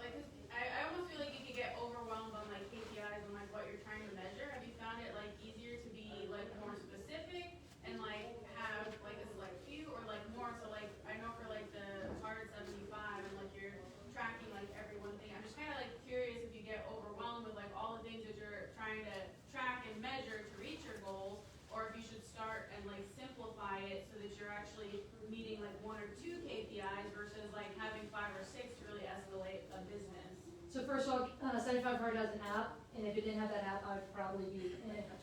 like, I almost feel like you could get overwhelmed on, like, KPIs and, like, what you're trying to measure. Have you found it, like, easier to be, like, more specific and, like, have, like, a select few, or, like, more, so, like, I know for, like, the hard 75 and, like, you're tracking, like, every one thing. I'm just kind of, like, curious if you get overwhelmed with, like, all the things that you're trying to track and measure to reach your goals, or if you should start and, like, simplify it so that you're actually meeting, like, 1 or 2 KPIs versus, like, having 5 or 6 to really escalate a business. So first of all, 75 Hard has an app, and if it didn't have that app, I'd probably be,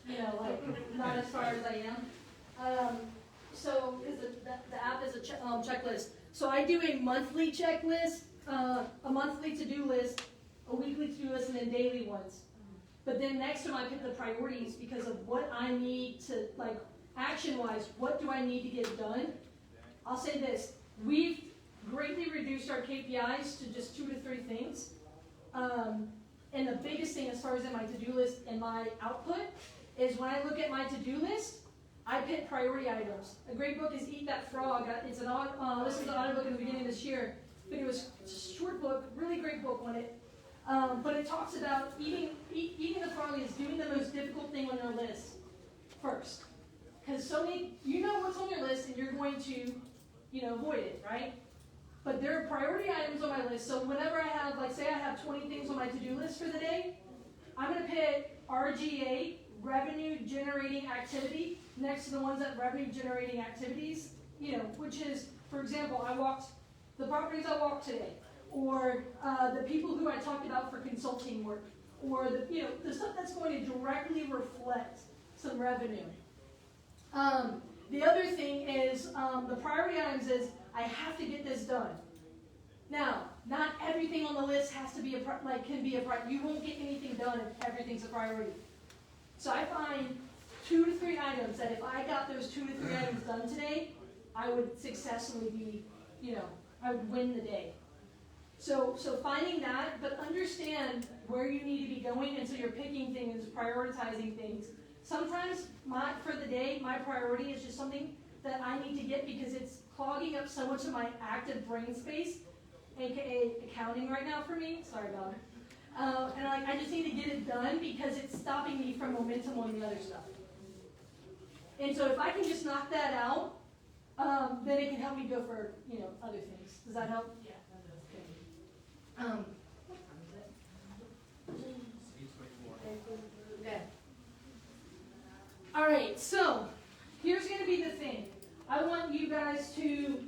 you know, like, not as far as I am. So the app is a checklist. So I do a monthly checklist, a monthly to-do list, a weekly to-do list, and then daily ones. But then next to them, I put the priorities because of what I need to, like, action-wise, what do I need to get done? I'll say this, we've greatly reduced our KPIs to just 2 to 3 things. And the biggest thing as far as in my to-do list and my output is when I look at my to-do list, I pick priority items. A great book is Eat That Frog. It's an this is the audiobook in the beginning of this year, but it was a short book, really great book on it. But it talks about eating the frog is doing the most difficult thing on your list first. Because so many, you know what's on your list and you're going to, you know, avoid it, right? But there are priority items on my list. So whenever I have, like, say I have 20 things on my to-do list for the day, I'm going to put RGA, revenue generating activity, next to the ones that revenue generating activities, you know, which is, for example, the properties I walked today, or the people who I talked about for consulting work, or the stuff that's going to directly reflect some revenue. The other thing is the priority items is I have to get this done. Now, not everything on the list has to be can be a priority. You won't get anything done if everything's a priority. So I find 2 to 3 items that if I got those 2 to 3 items done today, I would successfully be, I would win the day. So finding that, but understand where you need to be going, and so you're picking things, prioritizing things. Sometimes for the day, my priority is just something that I need to get because it's clogging up so much of my active brain space, aka accounting right now for me. Sorry, Bob. And like, I just need to get it done because it's stopping me from momentum on the other stuff. And so if I can just knock that out, then it can help me go for, you know, other things. Does that help? Yeah. Okay. What time is it? Okay. All right. So here's going to be the thing. I want you guys to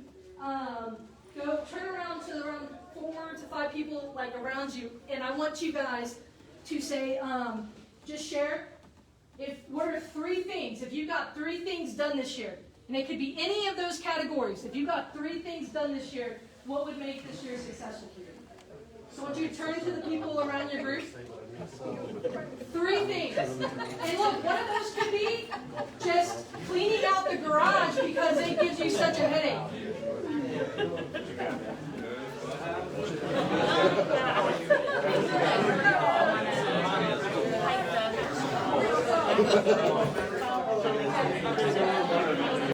go turn around to around 4 to 5 people like around you, and I want you guys to say, just share. If what are 3 things? If you got 3 things done this year, and it could be any of those categories. If you got 3 things done this year, what would make this year successful for you? So I want you to turn to the people around your group. 3 things. And look, one of those could be just cleaning out the garage because it gives you such a headache.